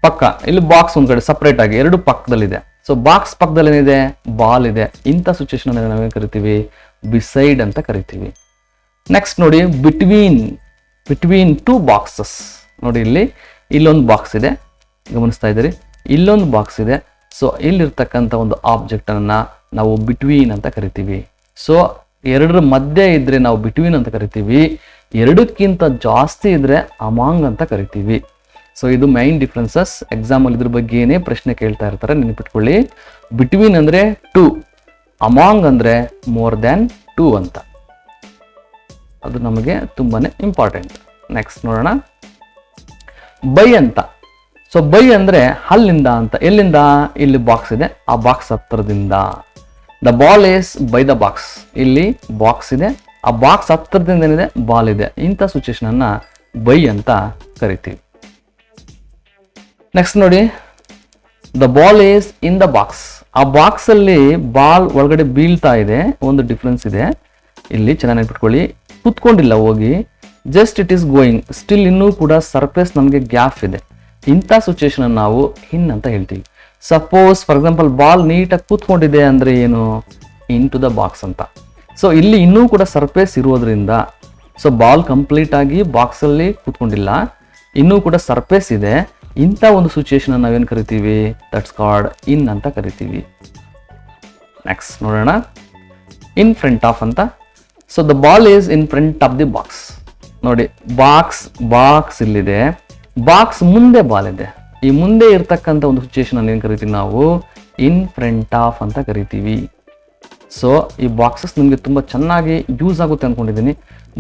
ಪಕ್ಕ, ಇಲ್ಲಿ ಬಾಕ್ಸ್ ಒಂದ್ ಕಡೆ ಸಪರೇಟ್ ಆಗಿ ಎರಡು ಪಕ್ಕದಲ್ಲಿದೆ. ಸೊ ಬಾಕ್ಸ್ ಪಕ್ಕದಲ್ಲಿ ಏನಿದೆ, ಬಾಲ್ ಇದೆ. ಇಂಥ ಸಿಚುಯೇಷನ್ ನಾವೇನು ಕರಿತೀವಿ, ಬಿಸೈಡ್ ಅಂತ ಕರಿತೀವಿ. ನೆಕ್ಸ್ಟ್ ನೋಡಿ, ಬಿಟ್ವೀನ್ ಟೂ ಬಾಕ್ಸಸ್. ನೋಡಿ ಇಲ್ಲೊಂದು ಬಾಕ್ಸ್ ಇದೆ, ಗಮನಿಸ್ತಾ ಇದ್ದೀರಿ, ಇಲ್ಲೊಂದು ಬಾಕ್ಸ್ ಇದೆ. ಸೊ ಇಲ್ಲಿರ್ತಕ್ಕಂಥ ಒಂದು ಆಬ್ಜೆಕ್ಟ್ ಅನ್ನ ನಾವು ಬಿಟ್ವೀನ್ ಅಂತ ಕರಿತೀವಿ. ಸೊ ಎರಡರ ಮಧ್ಯೆ ಇದ್ರೆ ನಾವು ಬಿಟ್ವೀನ್ ಅಂತ ಕರಿತೀವಿ, ಎರಡಕ್ಕಿಂತ ಜಾಸ್ತಿ ಇದ್ರೆ ಅಮಾಂಗ್ ಅಂತ ಕರಿತೀವಿ. ಸೊ ಇದು ಮೈನ್ ಡಿಫ್ರೆನ್ಸಸ್. ಎಕ್ಸಾಮಲ್ಲಿ ಇದ್ರ ಬಗ್ಗೆ ಏನೇ ಪ್ರಶ್ನೆ ಕೇಳ್ತಾ ಇರ್ತಾರೆ, ನೆನಪಿಟ್ಕೊಳ್ಳಿ. ಬಿಟ್ವೀನ್ ಅಂದ್ರೆ 2, ಅಮಾಂಗ್ ಅಂದ್ರೆ ಮೋರ್ ದ್ಯಾನ್ 2 ಅಂತ. ಅದು ನಮಗೆ ತುಂಬಾನೇ ಇಂಪಾರ್ಟೆಂಟ್. ನೆಕ್ಸ್ಟ್ ನೋಡೋಣ, ಬೈ ಅಂತ. ಸೊ ಬೈ ಅಂದ್ರೆ ಅಲ್ಲಿಂದ ಅಂತ. ಎಲ್ಲಿಂದ, ಇಲ್ಲಿ ಬಾಕ್ಸ್ ಇದೆ, ಆ ಬಾಕ್ಸ್ ಹತ್ತಿರದಿಂದ. The ball is by the box. ಇಲ್ಲಿ ಬಾಕ್ಸ್ ಇದೆ, ಆ ಬಾಕ್ಸ್ ಹತ್ತಿರದಿಂದ ಏನಿದೆ, ಬಾಲ್ ಇದೆ. ಇಂಥ ಸಿಚುಯೇಷನ್ ಅನ್ನ ಬೈ ಅಂತ ಕರಿತೀವಿ. ನೆಕ್ಸ್ಟ್ ನೋಡಿ, the ball is in the box. ಆ ಬಾಕ್ಸ್ ಅಲ್ಲಿ ಬಾಲ್ ಒಳಗಡೆ ಬೀಳ್ತಾ ಇದೆ, ಒಂದು ಡಿಫ್ರೆನ್ಸ್ ಇದೆ. ಇಲ್ಲಿ ಚೆನ್ನಾಗಿ ನೆನಪಿಟ್ಕೊಳ್ಳಿ, ಕುತ್ಕೊಂಡಿಲ್ಲ ಹೋಗಿ, just it is going, still ಇನ್ನೂ ಕೂಡ ಸರ್ಫೇಸ್ ನಮಗೆ ಗ್ಯಾಪ್ ಇದೆ. ಇಂಥ ಸಿಚುಯೇಷನ್ ನಾವು ಇನ್ ಅಂತ ಹೇಳ್ತೀವಿ. ಸಪೋಸ್ ಫಾರ್ ಎಕ್ಸಾಂಪಲ್ ಬಾಲ್ ನೀಟಾಗಿ ಕೂತ್ಕೊಂಡಿದೆ ಅಂದ್ರೆ ಏನು, ಇನ್ ಟು ದ ಬಾಕ್ಸ್ ಅಂತ. ಸೊ ಇಲ್ಲಿ ಇನ್ನೂ ಕೂಡ ಸರ್ಫೇಸ್ ಇರೋದ್ರಿಂದ, ಸೊ ಬಾಲ್ ಕಂಪ್ಲೀಟ್ ಆಗಿ ಬಾಕ್ಸ್ ಅಲ್ಲಿ ಕೂತ್ಕೊಂಡಿಲ್ಲ, ಇನ್ನೂ ಕೂಡ ಸರ್ಫೇಸ್ ಇದೆ. ಇಂಥ ಒಂದು ಸಿಚುಯೇಷನ್ ನಾವೇನು ಕರಿತೀವಿ, ದಟ್ಸ್ ಕಾಲ್ಡ್ ಇನ್ ಅಂತ ಕರಿತೀವಿ. ನೆಕ್ಸ್ಟ್ ನೋಡೋಣ, ಇನ್ ಫ್ರಂಟ್ ಆಫ್ ಅಂತ. So the ball is in front of the box. ನೋಡಿ ಬಾಕ್ಸ್ ಇಲ್ಲಿದೆ, ಬಾಕ್ಸ್ ಮುಂದೆ ಬಾಲ್ ಇದೆ. ಈ ಮುಂದೆ ಇರ್ತಕ್ಕಂಥ ಒಂದು ಸಿಚುಯೇಷನ್ ಏನು ಕರಿತೀವಿ ನಾವು, ಇನ್ ಫ್ರಂಟ್ ಆಫ್ ಅಂತ ಕರಿತೀವಿ. ಸೊ ಈ ಬಾಕ್ಸಸ್ ನಿಮಗೆ ತುಂಬಾ ಚೆನ್ನಾಗಿ ಯೂಸ್ ಆಗುತ್ತೆ ಅನ್ಕೊಂಡಿದ್ದೀನಿ.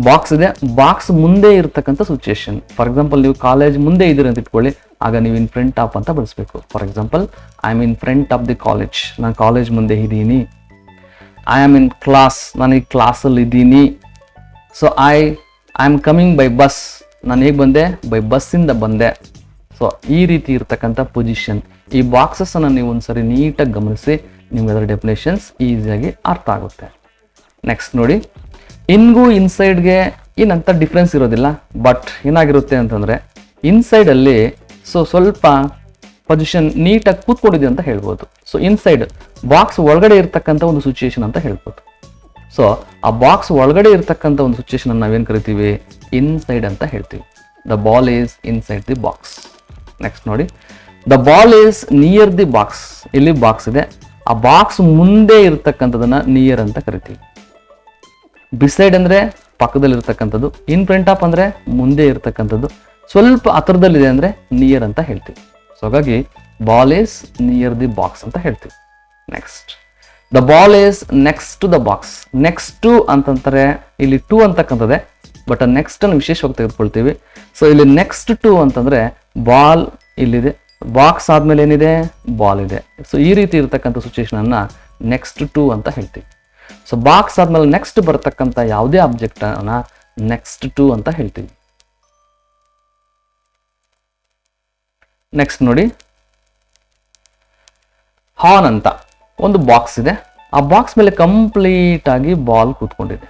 ಬಾಕ್ಸ್ ಇದೆ, ಬಾಕ್ಸ್ ಮುಂದೆ ಇರ್ತಕ್ಕಂಥ ಸಿಚುಯೇಷನ್. ಫಾರ್ ಎಕ್ಸಾಂಪಲ್ ನೀವು ಕಾಲೇಜ್ ಮುಂದೆ ಇದ್ದೀರಿ ಅಂತ ಇಟ್ಕೊಳ್ಳಿ, ಆಗ ನೀವು ಇನ್ ಫ್ರಂಟ್ ಆಫ್ ಅಂತ ಬಳಸಬೇಕು. For example, I am in front of the college, ನಾನು ಕಾಲೇಜ್ ಮುಂದೆ ಇದ್ದೀನಿ. ಐ ಆಮ್ ಇನ್ ಕ್ಲಾಸ್, ನಾನು ಈ ಕ್ಲಾಸಲ್ಲಿ ಇದ್ದೀನಿ. So I am coming by bus, ನಾನು ಹೇಗೆ ಬಂದೆ, ಬೈ ಬಸ್ಸಿಂದ ಬಂದೆ. ಸೊ ಈ ರೀತಿ ಇರ್ತಕ್ಕಂಥ ಪೊಸಿಷನ್. ಈ ಬಾಕ್ಸಸ್ ಅನ್ನು ನೀವು ಒಂದ್ಸರಿ ನೀಟಾಗಿ ಗಮನಿಸಿ, ನಿಮ್ಗೆ ಅದರ ಡೆಫಿನೇಷನ್ಸ್ ಈಸಿಯಾಗಿ ಅರ್ಥ ಆಗುತ್ತೆ. ನೆಕ್ಸ್ಟ್ ನೋಡಿ, ಇನ್ಗೂ ಇನ್ಸೈಡ್ಗೆ ಏನಂತ ಡಿಫ್ರೆನ್ಸ್ ಇರೋದಿಲ್ಲ. ಬಟ್ ಏನಾಗಿರುತ್ತೆ ಅಂತಂದ್ರೆ, ಇನ್ಸೈಡ್ ಅಲ್ಲಿ ಸ್ವಲ್ಪ ಪೊಸಿಷನ್ ನೀಟಾಗಿ ಕೂತ್ಕೊಂಡಿದೆ ಅಂತ ಹೇಳ್ಬೋದು. ಸೊ ಇನ್ಸೈಡ್ ಬಾಕ್ಸ್ ಒಳಗಡೆ ಇರ್ತಕ್ಕಂಥ ಒಂದು ಸಿಚುಯೇಷನ್ ಅಂತ ಹೇಳ್ಬೋದು. ಸೊ ಆ ಬಾಕ್ಸ್ ಒಳಗಡೆ ಇರ್ತಕ್ಕಂಥ ಒಂದು ಸಿಚುಯೇಷನ್ ಅನ್ನು ನಾವೇನು ಕರಿತೀವಿ, ಇನ್ಸೈಡ್ ಅಂತ ಹೇಳ್ತೀವಿ. The ball is inside the box. Next ನೋಡಿ, the ball is near the box. ಇಲ್ಲಿ ಬಾಕ್ಸ್ ಇದೆ, ಆ ಬಾಕ್ಸ್ ಮುಂದೆ ಇರ್ತಕ್ಕಂಥದನ್ನ ನಿಯರ್ ಅಂತ ಕರಿತೀವಿ. ಬಿಸೈಡ್ ಅಂದ್ರೆ ಪಕ್ಕದಲ್ಲಿ ಇರ್ತಕ್ಕಂಥದ್ದು, ಇನ್ ಫ್ರಂಟ್ ಆಫ್ ಅಂದ್ರೆ ಮುಂದೆ ಇರ್ತಕ್ಕಂಥದ್ದು, ಸ್ವಲ್ಪ ಹತ್ರದಲ್ಲಿದೆ ಅಂದ್ರೆ ನಿಯರ್ ಅಂತ ಹೇಳ್ತೀವಿ. ಸೊ ಹಾಗಾಗಿ ball is near the box ಅಂತ ಹೇಳ್ತೀವಿ. Next the ball is next to the box. Next to ಅಂತಂತಾರೆ, ಇಲ್ಲಿ ಟು ಅಂತಕ್ಕಂಥದ್ದೇ, ಬಟ್ ನೆಕ್ಸ್ಟ್ ಅನ್ನು ವಿಶೇಷವಾಗಿ ತೆಗೆದುಕೊಳ್ತೀವಿ. ಸೊ ಇಲ್ಲಿ ನೆಕ್ಸ್ಟ್ ಟು ಅಂತಂದ್ರೆ ಬಾಲ್ ಇಲ್ಲಿದೆ, ಬಾಕ್ಸ್ ಆದ್ಮೇಲೆ ಏನಿದೆ, ಬಾಲ್ ಇದೆ. ಸೊ ಈ ರೀತಿ ಇರ್ತಕ್ಕಂಥ ಸಿಚುವೇಶನ್ ಅನ್ನ ನೆಕ್ಸ್ಟ್ ಟು ಅಂತ ಹೇಳ್ತೀವಿ. ಸೊ ಬಾಕ್ಸ್ ಆದ್ಮೇಲೆ ನೆಕ್ಸ್ಟ್ ಬರ್ತಕ್ಕಂಥ ಯಾವುದೇ ಆಬ್ಜೆಕ್ಟ್ ಅನ್ನ ನೆಕ್ಸ್ಟ್ ಟು ಅಂತ ಹೇಳ್ತೀವಿ. ನೆಕ್ಸ್ಟ್ ನೋಡಿ, ಹಾನ್ ಅಂತ ಒಂದು ಬಾಕ್ಸ್ ಇದೆ, ಆ ಬಾಕ್ಸ್ ಮೇಲೆ ಕಂಪ್ಲೀಟ್ ಆಗಿ ಬಾಲ್ ಕೂತ್ಕೊಂಡಿದೆ.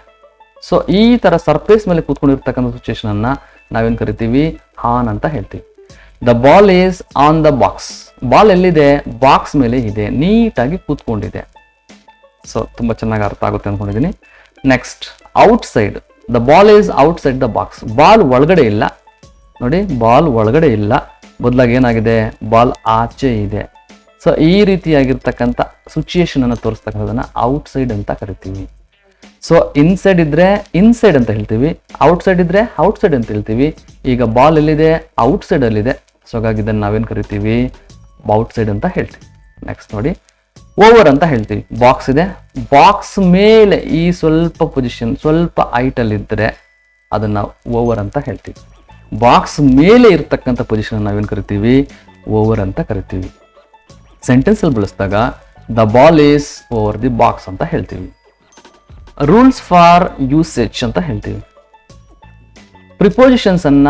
ಸೊ ಈ ತರ ಸರ್ಫೇಸ್ ಮೇಲೆ ಕೂತ್ಕೊಂಡಿರ್ತಕ್ಕಂಥ ಸಿಚುವೇಶನ್ ಅನ್ನ ನಾವೇನ್ ಕರಿತೀವಿ, ಹಾನ್ ಅಂತ ಹೇಳ್ತೀವಿ. The ball is on the box. Ball ಎಲ್ಲಿದೆ, ಬಾಕ್ಸ್ ಮೇಲೆ ಇದೆ, ನೀಟಾಗಿ ಕೂತ್ಕೊಂಡಿದೆ. ಸೊ ತುಂಬಾ ಚೆನ್ನಾಗಿ ಅರ್ಥ ಆಗುತ್ತೆ ಅನ್ಕೊಂಡಿದ್ದೀನಿ. Next out side. The ball is out side the box. Ball ಒಳಗಡೆ ಇಲ್ಲ ನೋಡಿ, ಬಾಲ್ ಒಳಗಡೆ ಇಲ್ಲ, ಬದಲಾಗಿ ಏನಾಗಿದೆ, ಬಾಲ್ ಆಚೆ ಇದೆ. ಸೊ ಈ ರೀತಿಯಾಗಿರ್ತಕ್ಕಂಥ ಸಿಚುಯೇಷನ್ ಅನ್ನು ತೋರಿಸ್ತಕ್ಕಂಥದನ್ನ ಔಟ್ ಸೈಡ್ ಅಂತ ಕರಿತೀವಿ. ಸೊ ಇನ್ಸೈಡ್ ಇದ್ರೆ ಇನ್ಸೈಡ್ ಅಂತ ಹೇಳ್ತೀವಿ, ಔಟ್ ಸೈಡ್ ಇದ್ರೆ ಔಟ್ ಸೈಡ್ ಅಂತ ಹೇಳ್ತೀವಿ. ಈಗ ಬಾಲ್ ಎಲ್ಲಿದೆ, ಔಟ್ ಸೈಡ್ ಅಲ್ಲಿದೆ. ಸೊ ಹಾಗಾಗಿ ಇದನ್ನು ನಾವೇನ್ ಕರಿತೀವಿ, ಔಟ್ ಸೈಡ್ ಅಂತ ಹೇಳ್ತೀವಿ. ನೆಕ್ಸ್ಟ್ ನೋಡಿ, ಓವರ್ ಅಂತ ಹೇಳ್ತೀವಿ. ಬಾಕ್ಸ್ ಇದೆ, ಬಾಕ್ಸ್ ಮೇಲೆ ಈ ಸ್ವಲ್ಪ ಪೊಸಿಷನ್, ಸ್ವಲ್ಪ ಹೈಟ್ ಅಲ್ಲಿ ಇದ್ರೆ ಅದನ್ನ ಓವರ್ ಅಂತ ಹೇಳ್ತೀವಿ. ಬಾಕ್ಸ್ ಮೇಲೆ ಇರ್ತಕ್ಕಂಥ ಪೊಸಿಷನ್ ನಾವೇನ್ ಕರಿತೀವಿ, ಓವರ್ ಅಂತ ಕರಿತೀವಿ. ಸೆಂಟೆನ್ಸ್ ಅಲ್ಲಿ ಬಳಸಿದಾಗ the ball is over the box ಅಂತ ಹೇಳ್ತೀವಿ. ರೂಲ್ಸ್ ಫಾರ್ ಯೂಸೇಜ್ ಅಂತ ಹೇಳ್ತೀವಿ. ಪ್ರಿಪೋಸಿಷನ್ಸ್ ಅನ್ನ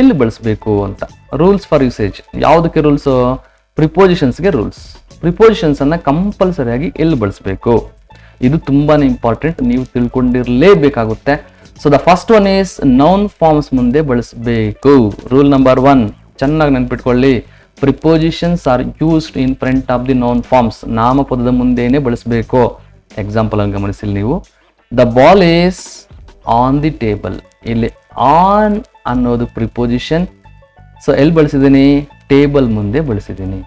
ಎಲ್ಲಿ ಬಳಸಬೇಕು ಅಂತ. ರೂಲ್ಸ್ ಫಾರ್ ಯೂಸೇಜ್ ಯಾವುದಕ್ಕೆ ರೂಲ್ಸ್, ಪ್ರಿಪೋಸಿಷನ್ಸ್ಗೆ ರೂಲ್ಸ್. ಪ್ರಿಪೋಸಿಷನ್ಸ್ ಅನ್ನ ಕಂಪಲ್ಸರಿಯಾಗಿ ಎಲ್ಲಿ ಬಳಸಬೇಕು, ಇದು ತುಂಬಾನೇ ಇಂಪಾರ್ಟೆಂಟ್, ನೀವು ತಿಳ್ಕೊಂಡಿರ್ಲೇಬೇಕಾಗುತ್ತೆ. So the first one is noun forms ಮುಂದೆ ಬಳಸಬೇಕು. ರೂಲ್ ನಂಬರ್ 1 ಚೆನ್ನಾಗಿ ನೆನ್ಪಿಟ್ಕೊಳ್ಳಿ, prepositions are used in front of the noun forms. ನಾಮಪದದ ಮುಂದೆನೆ ಬಳಸಬೇಕು. ಎಕ್ಸಾಂಪಲ್ ಅನ್ನು ಗಮನಿಸಿ ನೀವು, the ball is on the table. ಇಲ್ಲಿ ಆನ್ ಅನ್ನೋದು ಪ್ರಿಪೋಸಿಷನ್. ಸೊ ಎಲ್ಲಿ ಬಳಸಿದ್ದೀನಿ, ಟೇಬಲ್ ಮುಂದೆ ಬಳಸಿದ್ದೀನಿ.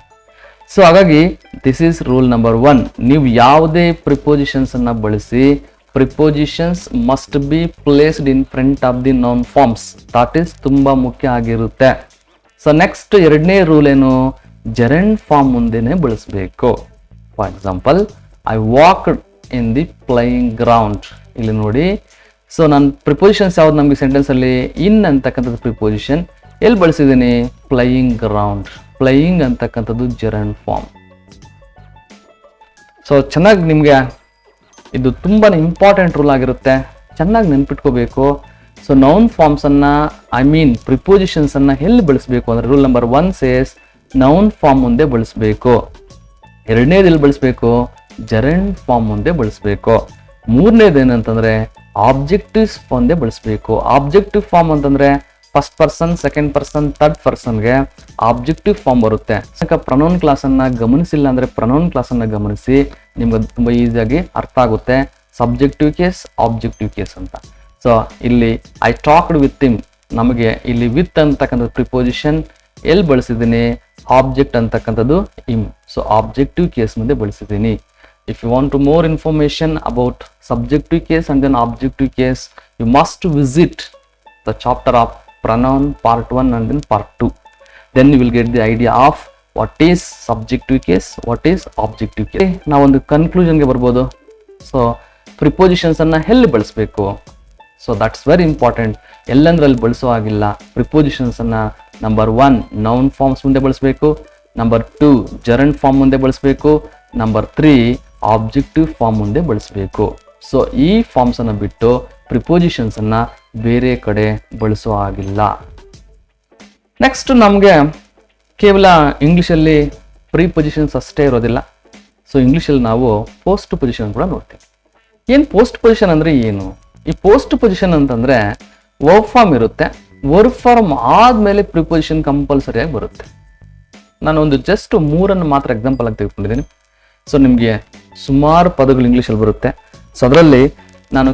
ಸೊ ಹಾಗಾಗಿ ದಿಸ್ ಈಸ್ ರೂಲ್ ನಂಬರ್ 1. ನೀವು ಯಾವುದೇ ಪ್ರಿಪೋಸಿಷನ್ಸ್ ಅನ್ನ ಬಳಸಿ, prepositions must be placed in front of the noun forms. That is ತುಂಬಾ ಮುಖ್ಯ ಆಗಿರುತ್ತೆ. ಸೊ ನೆಕ್ಸ್ಟ್ ಎರಡನೇ ರೂಲ್ ಏನು, ಜೆರಂಡ್ ಫಾರ್ಮ್ ಮುಂದೆನೆ ಬಳಸಬೇಕು. For example, I walked in the playing ground. ಇಲ್ಲಿ ನೋಡಿ, ಸೊ ನಾನು ಪ್ರಿಪೋಸಿಷನ್ಸ್ ಯಾವ್ದು ನಮಗೆ ಸೆಂಟೆನ್ಸ್ ಅಲ್ಲಿ, ಇನ್ ಅಂತಕ್ಕಂಥದ್ದು ಪ್ರಿಪೋಸಿಷನ್, ಎಲ್ಲಿ ಬಳಸಿದ್ದೀನಿ, ಪ್ಲೇಯಿಂಗ್ ಗ್ರೌಂಡ್. ಪ್ಲೇಯಿಂಗ್ ಅಂತಕ್ಕಂಥದ್ದು ಜೆರಂಡ್ ಫಾರ್ಮ್. ಸೊ ಚೆನ್ನಾಗಿ ನಿಮಗೆ ಇದು ತುಂಬಾನೇ ಇಂಪಾರ್ಟೆಂಟ್ ರೂಲ್ ಆಗಿರುತ್ತೆ, ಚೆನ್ನಾಗಿ ನೆನ್ಪಿಟ್ಕೋಬೇಕು. ಸೊ ನೌನ್ ಫಾರ್ಮ್ಸ್ ಅನ್ನ ಪ್ರಿಪೋಸಿಷನ್ಸ್ ಅನ್ನ ಎಲ್ಲಿ ಬಳಸಬೇಕು ಅಂದ್ರೆ, rule number 1 says noun form ಮುಂದೆ ಬಳಸಬೇಕು. ಎರಡನೇದು ಎಲ್ಲಿ ಬಳಸಬೇಕು, ಜೆರಂಡ್ ಫಾರ್ಮ್ ಮುಂದೆ ಬಳಸಬೇಕು. ಮೂರನೇದು ಏನಂತಂದ್ರೆ ಆಬ್ಜೆಕ್ಟಿವ್ಸ್ ಮುಂದೆ ಬಳಸಬೇಕು. ಆಬ್ಜೆಕ್ಟಿವ್ ಫಾರ್ಮ್ ಅಂತಂದ್ರೆ first person, second person, third ಪರ್ಸನ್ಗೆ ಆಬ್ಜೆಕ್ಟಿವ್ ಫಾರ್ಮ್ ಬರುತ್ತೆ. ಪ್ರನೌನ್ ಕ್ಲಾಸ್ ಅನ್ನ ಗಮನಿಸಿಲ್ಲ ಅಂದ್ರೆ ಪ್ರನೌನ್ ಕ್ಲಾಸ್ ಅನ್ನ ಗಮನಿಸಿ, ನಿಮ್ಗೆ ತುಂಬಾ ಈಸಿಯಾಗಿ ಅರ್ಥ ಆಗುತ್ತೆ. ಸಬ್ಜೆಕ್ಟಿವ್ ಕೇಸ್, ಆಬ್ಜೆಕ್ಟಿವ್ ಕೇಸ್ ಅಂತ. ಸೊ ಇಲ್ಲಿ ಐ ಟಾಕ್ಡ್ ವಿತ್ ಹಿಮ್, ನಮಗೆ ಇಲ್ಲಿ ವಿತ್ ಅಂತಕ್ಕಂಥದ್ದು ಪ್ರಿಪೋಸಿಷನ್, ಎಲ್ಲಿ ಬಳಸಿದ್ದೀನಿ, ಆಬ್ಜೆಕ್ಟ್ ಅಂತಕ್ಕಂಥದ್ದು ಹಿಮ್. ಸೊ ಆಬ್ಜೆಕ್ಟಿವ್ ಕೇಸ್ ಮುಂದೆ ಬಳಸಿದ್ದೀನಿ. If you want to more information about subjective case and then objective case, you must visit the chapter of pronoun part 1 and then part 2. Then you will get the idea of what is subjective case, what is objective case. ನಾವು ಒಂದು conclusion ಗೆ ಬರ್ಬೋದು. So prepositions ಅನ್ನ ಎಲ್ಲಿ ಬಳಸಬೇಕು, so that's very important. ಎಲ್ಲಂದ್ರಲ್ಲಿ ಬಳಸೋ ಆಗಿಲ್ಲ. Prepositions ಅನ್ನ ನಂಬರ್ 1 ನೌನ್ ಫಾರ್ಮ್ಸ್ ಮುಂದೆ ಬಳಸಬೇಕು, ನಂಬರ್ 2 ಜೆರಂಡ್ ಫಾರ್ಮ್ ಮುಂದೆ ಬಳಸಬೇಕು, ನಂಬರ್ 3 ಆಬ್ಜೆಕ್ಟಿವ್ ಫಾರ್ಮ್ ಮುಂದೆ ಬಳಸಬೇಕು. ಸೊ ಈ ಫಾರ್ಮ್ಸ್ ಅನ್ನ ಬಿಟ್ಟು ಪ್ರಿಪೋಸಿಷನ್ಸ್ ಅನ್ನ ಬೇರೆ ಕಡೆ ಬಳಸೋ ಆಗಿಲ್ಲ. ನೆಕ್ಸ್ಟ್ ನಮಗೆ ಕೇವಲ ಇಂಗ್ಲಿಷಲ್ಲಿ ಪ್ರಿಪೊಸಿಷನ್ಸ್ ಅಷ್ಟೇ ಇರೋದಿಲ್ಲ. ಸೊ ಇಂಗ್ಲಿಷಲ್ಲಿ ನಾವು ಪೋಸ್ಟ್ ಪೊಸಿಷನ್ ಕೂಡ ನೋಡ್ತೀವಿ. ಏನು ಪೋಸ್ಟ್ ಪೊಸಿಷನ್ ಅಂದ್ರೆ ಏನು? ಈ ಪೋಸ್ಟ್ ಪೊಸಿಷನ್ ಅಂತಂದ್ರೆ ವರ್ಬ್ ಫಾರ್ಮ್ ಇರುತ್ತೆ, ವರ್ಬ್ ಫಾರ್ಮ್ ಆದ್ಮೇಲೆ ಪ್ರಿಪೊಸಿಷನ್ ಕಂಪಲ್ಸರಿಯಾಗಿ ಬರುತ್ತೆ. ನಾನು ಒಂದು ಜಸ್ಟ್ 3 ಮಾತ್ರ ಎಕ್ಸಾಂಪಲ್ ಆಗಿ ತೆಗೆದುಕೊಂಡಿದ್ದೀನಿ. ಸೊ ನಿಮಗೆ ಸುಮಾರು ಪದಗಳು ಇಂಗ್ಲೀಷಲ್ಲಿ ಬರುತ್ತೆ. ಸೊ ಅದರಲ್ಲಿ ನಾನು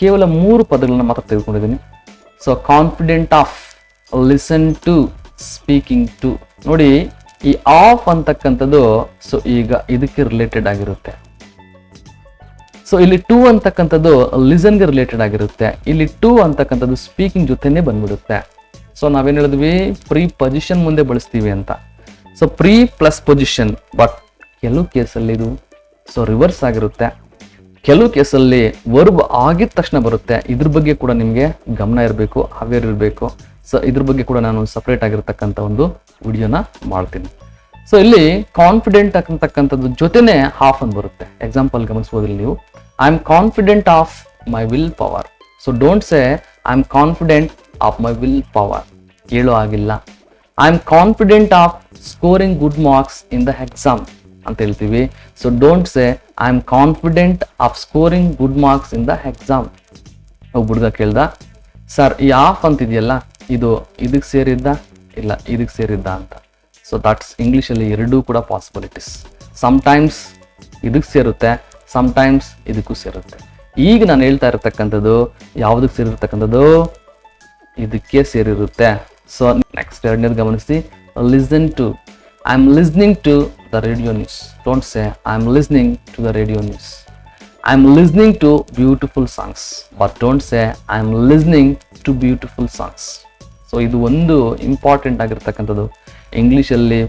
ಕೇವಲ 3 ಪದಗಳನ್ನ ಮಾತ್ರ ತೆಗೆದುಕೊಂಡಿದ್ದೀನಿ. So confident of, listen to, speaking to. ನೋಡಿ ಈ ಆಫ್ ಅಂತಕ್ಕಂಥದ್ದು ಸೊ ಈಗ ಇದಕ್ಕೆ ರಿಲೇಟೆಡ್ ಆಗಿರುತ್ತೆ. ಸೊ ಇಲ್ಲಿ ಟು ಅಂತಕ್ಕಂಥದ್ದು ಲಿಸನ್ಗೆ ರಿಲೇಟೆಡ್ ಆಗಿರುತ್ತೆ. ಇಲ್ಲಿ ಟು ಅಂತಕ್ಕಂಥದ್ದು ಸ್ಪೀಕಿಂಗ್ ಜೊತೆನೆ ಬಂದ್ಬಿಡುತ್ತೆ. ಸೊ ನಾವೇನ್ ಹೇಳಿದ್ವಿ, ಪ್ರೀ ಪೊಸಿಷನ್ ಮುಂದೆ ಬಳಸ್ತೀವಿ ಅಂತ. So pre plus position, but ಕೆಲವು ಕೇಸಲ್ಲಿ ಇದು ರಿವರ್ಸ್ ಆಗಿರುತ್ತೆ. ಕೆಲವು ಕೇಸಲ್ಲಿ ವರ್ಬ್ ಆಗಿದ ತಕ್ಷಣ ಬರುತ್ತೆ. ಇದ್ರ ಬಗ್ಗೆ ಕೂಡ ನಿಮಗೆ ಗಮನ ಇರಬೇಕು, ಅವೇರ್ ಇರಬೇಕು. ಸೊ ಇದ್ರ ಬಗ್ಗೆ ಕೂಡ ನಾನು ಸಪ್ರೇಟ್ ಆಗಿರ್ತಕ್ಕಂಥ ಒಂದು ವಿಡಿಯೋನ ಮಾಡ್ತೀನಿ. ಸೊ ಇಲ್ಲಿ ಕಾನ್ಫಿಡೆಂಟ್ ಅಂತಕ್ಕಂಥದ್ದು ಜೊತೆನೆ ಹಾಫ್ ಅಂತ ಬರುತ್ತೆ. ಎಕ್ಸಾಂಪಲ್ ಗಮನಿಸಬಹುದು ನೀವು, I am confident of my will power. So don't say I am confident of my will power, ಹೇಳೋ ಆಗಿಲ್ಲ. I am confident of scoring good marks in the exam ಅಂತ ಹೇಳ್ತೀವಿ. So don't say I am confident of scoring good marks in the exam. ಒಬ್ಬ ಹುಡುಗ ಕೇಳ್ದ, sir ಈ of ಅಂತಿದೆಯಲ್ಲ ಇದು ಇದಕ್ಕೆ ಸೇರಿದ್ದ ಇಲ್ಲ ಇದಕ್ಕೆ ಸೇರಿದ್ದ ಅಂತ. ಸೊ ದಟ್ಸ್ ಇಂಗ್ಲೀಷಲ್ಲಿ ಎರಡೂ ಕೂಡ ಪಾಸಿಬಿಲಿಟೀಸ್. ಸಮ್ಟೈಮ್ಸ್ ಇದಕ್ಕೆ ಸೇರುತ್ತೆ, ಸಮ್ಟೈಮ್ಸ್ ಇದಕ್ಕೂ ಸೇರುತ್ತೆ. ಈಗ ನಾನು ಹೇಳ್ತಾ ಇರತಕ್ಕಂಥದ್ದು ಯಾವುದಕ್ಕೆ ಸೇರಿರ್ತಕ್ಕಂಥದ್ದು, ಇದಕ್ಕೆ ಸೇರಿರುತ್ತೆ. ಸೊ ನೆಕ್ಸ್ಟ್ ಎರಡನೇದು ಗಮನಿಸಿ, listen to. I am listening to the radio news. Don't say I am listening to the radio news. I am listening to beautiful songs, but don't say I am listening to beautiful songs. So ಇದು ಒಂದು important ಆಗಿರ್ತಕ್ಕಂಥದ್ದು. ಇಂಗ್ಲೀಷಲ್ಲಿ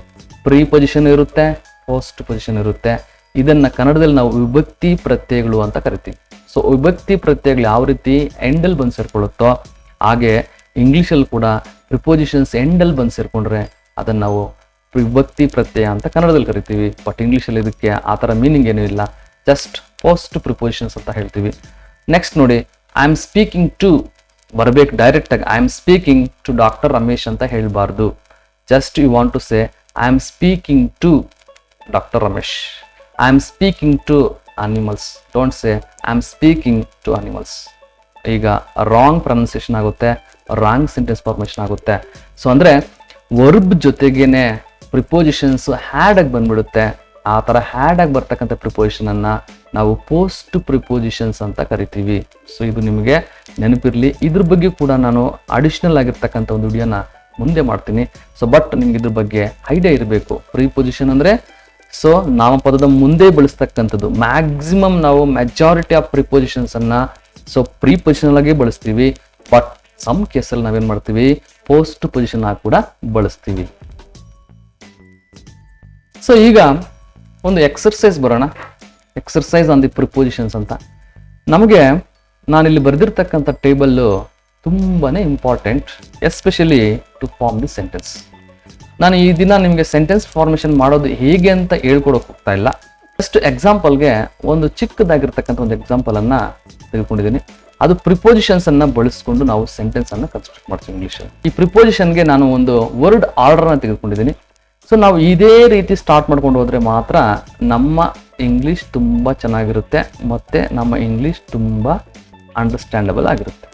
pre position ಇರುತ್ತೆ, post position ಇರುತ್ತೆ. ಇದನ್ನ ಕನ್ನಡದಲ್ಲಿ ನಾವು ವಿಭಕ್ತಿ ಪ್ರತ್ಯಯಗಳು ಅಂತ ಕರಿತೀವಿ. ಸೊ ವಿಭಕ್ತಿ ಪ್ರತ್ಯಯಗಳು ಯಾವ ರೀತಿ ಎಂಡಲ್ಲಿ ಬಂದು ಸೇರ್ಕೊಳ್ಳುತ್ತೋ ಹಾಗೆ ಇಂಗ್ಲೀಷಲ್ಲಿ ಕೂಡ ಪ್ರಿಪೋಸಿಷನ್ಸ್ ಎಂಡಲ್ಲಿ ಬಂದು ಸೇರ್ಕೊಂಡ್ರೆ ಅದನ್ನ ನಾವು ವಿಭಕ್ತಿ ಪ್ರತ್ಯಯ ಅಂತ ಕನ್ನಡದಲ್ಲಿ ಕರಿತೀವಿ. ಬಟ್ ಇಂಗ್ಲೀಷಲ್ಲಿ ಇದಕ್ಕೆ ಆ ಥರ ಮೀನಿಂಗ್ ಏನೂ ಇಲ್ಲ, ಜಸ್ಟ್ ಪೋಸ್ಟ್ ಪ್ರಿಪೋಸಿಷನ್ಸ್ ಅಂತ ಹೇಳ್ತೀವಿ. ನೆಕ್ಸ್ಟ್ ನೋಡಿ, ಐ ಆಮ್ ಸ್ಪೀಕಿಂಗ್ ಟು ಬರಬೇಕು ಡೈರೆಕ್ಟ್ ಆಗಿ. I am speaking to doctor Ramesh ಅಂತ ಹೇಳಬಾರ್ದು. Just you want to say I am speaking to doctor Ramesh. I am speaking to animals. Don't say I am speaking to animals. ಈಗ wrong pronunciation ಆಗುತ್ತೆ, wrong sentence formation ಆಗುತ್ತೆ. So ಅಂದರೆ verb ಜೊತೆಗೇನೆ prepositions had ಆಗಿ ಬಂದ್ಬಿಡುತ್ತೆ. ಆ ಥರ had ಆಗಿ ಬರ್ತಕ್ಕಂಥ ಪ್ರಿಪೋಸಿಷನ್ ಅನ್ನ ನಾವು ಪೋಸ್ಟ್ ಪ್ರಿಪೋಸಿಷನ್ಸ್ ಅಂತ ಕರಿತೀವಿ. ಸೊ ಇದು ನಿಮಗೆ ನೆನಪಿರಲಿ. ಇದ್ರ ಬಗ್ಗೆ ಕೂಡ ನಾನು ಅಡಿಷನಲ್ ಆಗಿರ್ತಕ್ಕಂಥ ಒಂದು ವಿಡಿಯೋನ ಮುಂದೆ ಮಾಡ್ತೀನಿ. ಸೊ ಬಟ್ ನಿಮ್ಗೆ ಇದ್ರ ಬಗ್ಗೆ ಐಡಿಯಾ ಇರಬೇಕು. ಪ್ರಿಪೋಸಿಷನ್ ಅಂದರೆ ಸೊ ನಾಮಪದದ ಮುಂದೆ ಬಳಸ್ತಕ್ಕಂಥದ್ದು. ಮ್ಯಾಕ್ಸಿಮಮ್ ನಾವು ಮೆಜಾರಿಟಿ ಆಫ್ ಪ್ರಿಪೋಸಿಷನ್ಸ್ ಅನ್ನ ಸೊ ಪ್ರಿಪೊಸಿಷನಲ್ ಆಗಿ ಬಳಸ್ತೀವಿ. ಬಟ್ ಸಮ್ ಕೇಸಲ್ಲಿ ನಾವೇನ್ ಮಾಡ್ತೀವಿ, ಪೋಸ್ಟ್ ಪೊಸಿಷನ್ ಆಗಿ ಕೂಡ ಬಳಸ್ತೀವಿ. ಸೊ ಈಗ ಒಂದು ಎಕ್ಸರ್ಸೈಸ್ ಬರೋಣ. ಎಕ್ಸರ್ಸೈಸ್ ಆನ್ ದಿ ಪ್ರಿಪೋಸಿಷನ್ಸ್ ಅಂತ. ನಮಗೆ ನಾನಿಲ್ಲಿ ಬರೆದಿರ್ತಕ್ಕಂಥ ಟೇಬಲ್ಲು ತುಂಬಾನೇ important, especially to form the sentence. ನಾನು ಈ ದಿನ ನಿಮಗೆ ಸೆಂಟೆನ್ಸ್ ಫಾರ್ಮೇಷನ್ ಮಾಡೋದು ಹೇಗೆ ಅಂತ ಹೇಳ್ಕೊಡೋಕೆ ಹೋಗ್ತಾ ಇಲ್ಲ. ಜಸ್ಟ್ ಎಕ್ಸಾಂಪಲ್ಗೆ ಒಂದು ಚಿಕ್ಕದಾಗಿರ್ತಕ್ಕಂಥ ಒಂದು ಎಕ್ಸಾಂಪಲ್ ಅನ್ನ ತೆಗೆದುಕೊಂಡಿದ್ದೀನಿ. ಅದು ಪ್ರಿಪೋಸಿಷನ್ಸ್ ಅನ್ನ ಬಳಸ್ಕೊಂಡು ನಾವು ಸೆಂಟೆನ್ಸ್ ಅನ್ನ ಕನ್ಸ್ಟ್ರಕ್ಟ್ ಮಾಡ್ತೀವಿ ಇಂಗ್ಲೀಷಲ್ಲಿ. ಈ ಪ್ರಿಪೋಸಿಷನ್ಗೆ ನಾನು ಒಂದು ವರ್ಡ್ ಆರ್ಡರ್ನ ತೆಗೆದುಕೊಂಡಿದ್ದೀನಿ. ಸೊ ನಾವು ಇದೇ ರೀತಿ ಸ್ಟಾರ್ಟ್ ಮಾಡ್ಕೊಂಡು ಹೋದ್ರೆ ಮಾತ್ರ ನಮ್ಮ ಇಂಗ್ಲೀಷ್ ತುಂಬ ಚೆನ್ನಾಗಿರುತ್ತೆ ಮತ್ತು ನಮ್ಮ ಇಂಗ್ಲೀಷ್ ತುಂಬ ಅಂಡರ್ಸ್ಟ್ಯಾಂಡಬಲ್ ಆಗಿರುತ್ತೆ.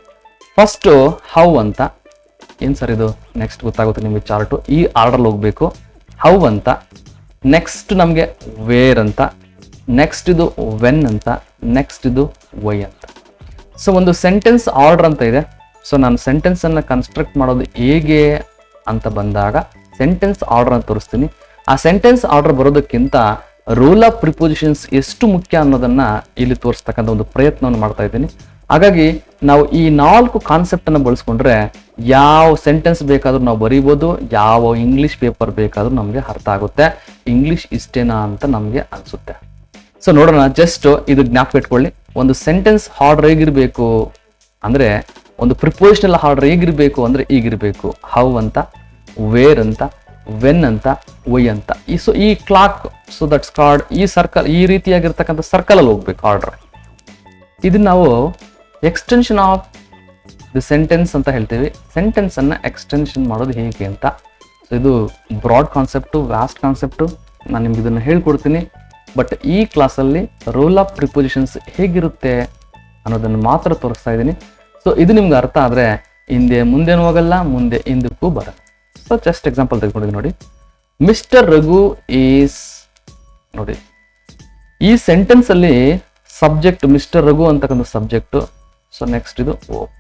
ಫಸ್ಟು ಹೌ ಅಂತ. ಏನು ಸರ್ ಇದು? ನೆಕ್ಸ್ಟ್ ಗೊತ್ತಾಗುತ್ತೆ ನಿಮಗೆ ಚಾರ್ಟು. ಈ ಆರ್ಡರ್ಲ್ಲಿ ಹೋಗಬೇಕು. ಹೌ ಅಂತ, ನೆಕ್ಸ್ಟ್ ನಮಗೆ ವೇರ್ ಅಂತ, ನೆಕ್ಸ್ಟ್ ಇದು ವೆನ್ ಅಂತ, ನೆಕ್ಸ್ಟ್ ಇದು ವೈ ಅಂತ. ಸೊ ಒಂದು ಸೆಂಟೆನ್ಸ್ ಆರ್ಡರ್ ಅಂತ ಇದೆ. ಸೊ ನಾನು ಸೆಂಟೆನ್ಸನ್ನು ಕನ್ಸ್ಟ್ರಕ್ಟ್ ಮಾಡೋದು ಹೇಗೆ ಅಂತ ಬಂದಾಗ ಸೆಂಟೆನ್ಸ್ ಆರ್ಡರ್ ಅಂತ ತೋರಿಸ್ತೀನಿ. ಆ ಸೆಂಟೆನ್ಸ್ ಆರ್ಡರ್ ಬರೋದಕ್ಕಿಂತ ರೂಲ್ ಆಫ್ ಪ್ರಿಪೋಸಿಷನ್ಸ್ ಎಷ್ಟು ಮುಖ್ಯ ಅನ್ನೋದನ್ನ ಇಲ್ಲಿ ತೋರಿಸ್ತಕ್ಕಂಥ ಒಂದು ಪ್ರಯತ್ನವನ್ನು ಮಾಡ್ತಾ ಇದ್ದೀನಿ. ಹಾಗಾಗಿ ನಾವು ಈ 4 ಕಾನ್ಸೆಪ್ಟನ್ನು ಬಳಸ್ಕೊಂಡ್ರೆ ಯಾವ ಸೆಂಟೆನ್ಸ್ ಬೇಕಾದರೂ ನಾವು ಬರೀಬೋದು, ಯಾವ ಇಂಗ್ಲೀಷ್ ಪೇಪರ್ ಬೇಕಾದರೂ ನಮಗೆ ಅರ್ಥ ಆಗುತ್ತೆ. ಇಂಗ್ಲೀಷ್ ಇಷ್ಟೇನಾ ಅಂತ ನಮಗೆ ಅನಿಸುತ್ತೆ. ಸೊ ನೋಡೋಣ, ಜಸ್ಟ್ ಇದು ಜ್ಞಾಪಕ ಇಟ್ಕೊಳ್ಳಿ. ಒಂದು ಸೆಂಟೆನ್ಸ್ ಆರ್ಡರ್ ಹೇಗಿರಬೇಕು ಅಂದರೆ, ಒಂದು ಪ್ರಿಪೋಸಿಷನಲ್ ಆರ್ಡರ್ ಹೇಗಿರಬೇಕು ಅಂದರೆ ಹೀಗಿರಬೇಕು. ಹೌ ಅಂತ, ವೇರ್ ಅಂತ, ವೆನ್ ಅಂತ, ವೈ ಅಂತ. ಈ ಕ್ಲಾಕ್, ಸೊ ದಟ್ಸ್ ಕಾರ್ಡ್, ಈ ಸರ್ಕಲ್, ಈ ರೀತಿಯಾಗಿರ್ತಕ್ಕಂಥ ಸರ್ಕಲಲ್ಲಿ ಹೋಗ್ಬೇಕು ಆರ್ಡರ್. ಇದನ್ನ ನಾವು ಎಕ್ಸ್ಟೆನ್ಷನ್ ಆಫ್ ದಿ ಸೆಂಟೆನ್ಸ್ ಅಂತ ಹೇಳ್ತೀವಿ. ಸೆಂಟೆನ್ಸ್ ಅನ್ನ ಎಕ್ಸ್ಟೆನ್ಷನ್ ಮಾಡೋದು ಹೇಗೆ ಅಂತ. ಸೊ ಇದು ಬ್ರಾಡ್ ಕಾನ್ಸೆಪ್ಟು, ವ್ಯಾಸ್ಟ್ ಕಾನ್ಸೆಪ್ಟು. ನಾನು ನಿಮ್ಗೆ ಇದನ್ನು ಹೇಳ್ಕೊಡ್ತೀನಿ. ಬಟ್ ಈ ಕ್ಲಾಸಲ್ಲಿ ರೂಲ್ ಆಫ್ ಪ್ರಿಪೋಸಿಷನ್ಸ್ ಹೇಗಿರುತ್ತೆ ಅನ್ನೋದನ್ನು ಮಾತ್ರ ತೋರಿಸ್ತಾ ಇದ್ದೀನಿ. ಸೊ ಇದು ನಿಮ್ಗೆ ಅರ್ಥ ಆದರೆ ಹಿಂದೆ ಮುಂದೇನು ಹೋಗಲ್ಲ, ಮುಂದೆ ಹಿಂದಕ್ಕೂ ಬರಲ್ಲ. ಸೊ ಜಸ್ಟ್ ಎಕ್ಸಾಂಪಲ್ ತೆಗೆದುಕೊಂಡಿದ್ದೀನಿ ನೋಡಿ. ಮಿಸ್ಟರ್ ರಘು ಈಸ್, ನೋಡಿ ಈ ಸೆಂಟೆನ್ಸ್ ಅಲ್ಲಿ ಸಬ್ಜೆಕ್ಟ್ ಮಿಸ್ಟರ್ ರಘು ಅಂತಕ್ಕಂಥ ಸಬ್ಜೆಕ್ಟು. ಸೊ ನೆಕ್ಸ್ಟ್ ಇದು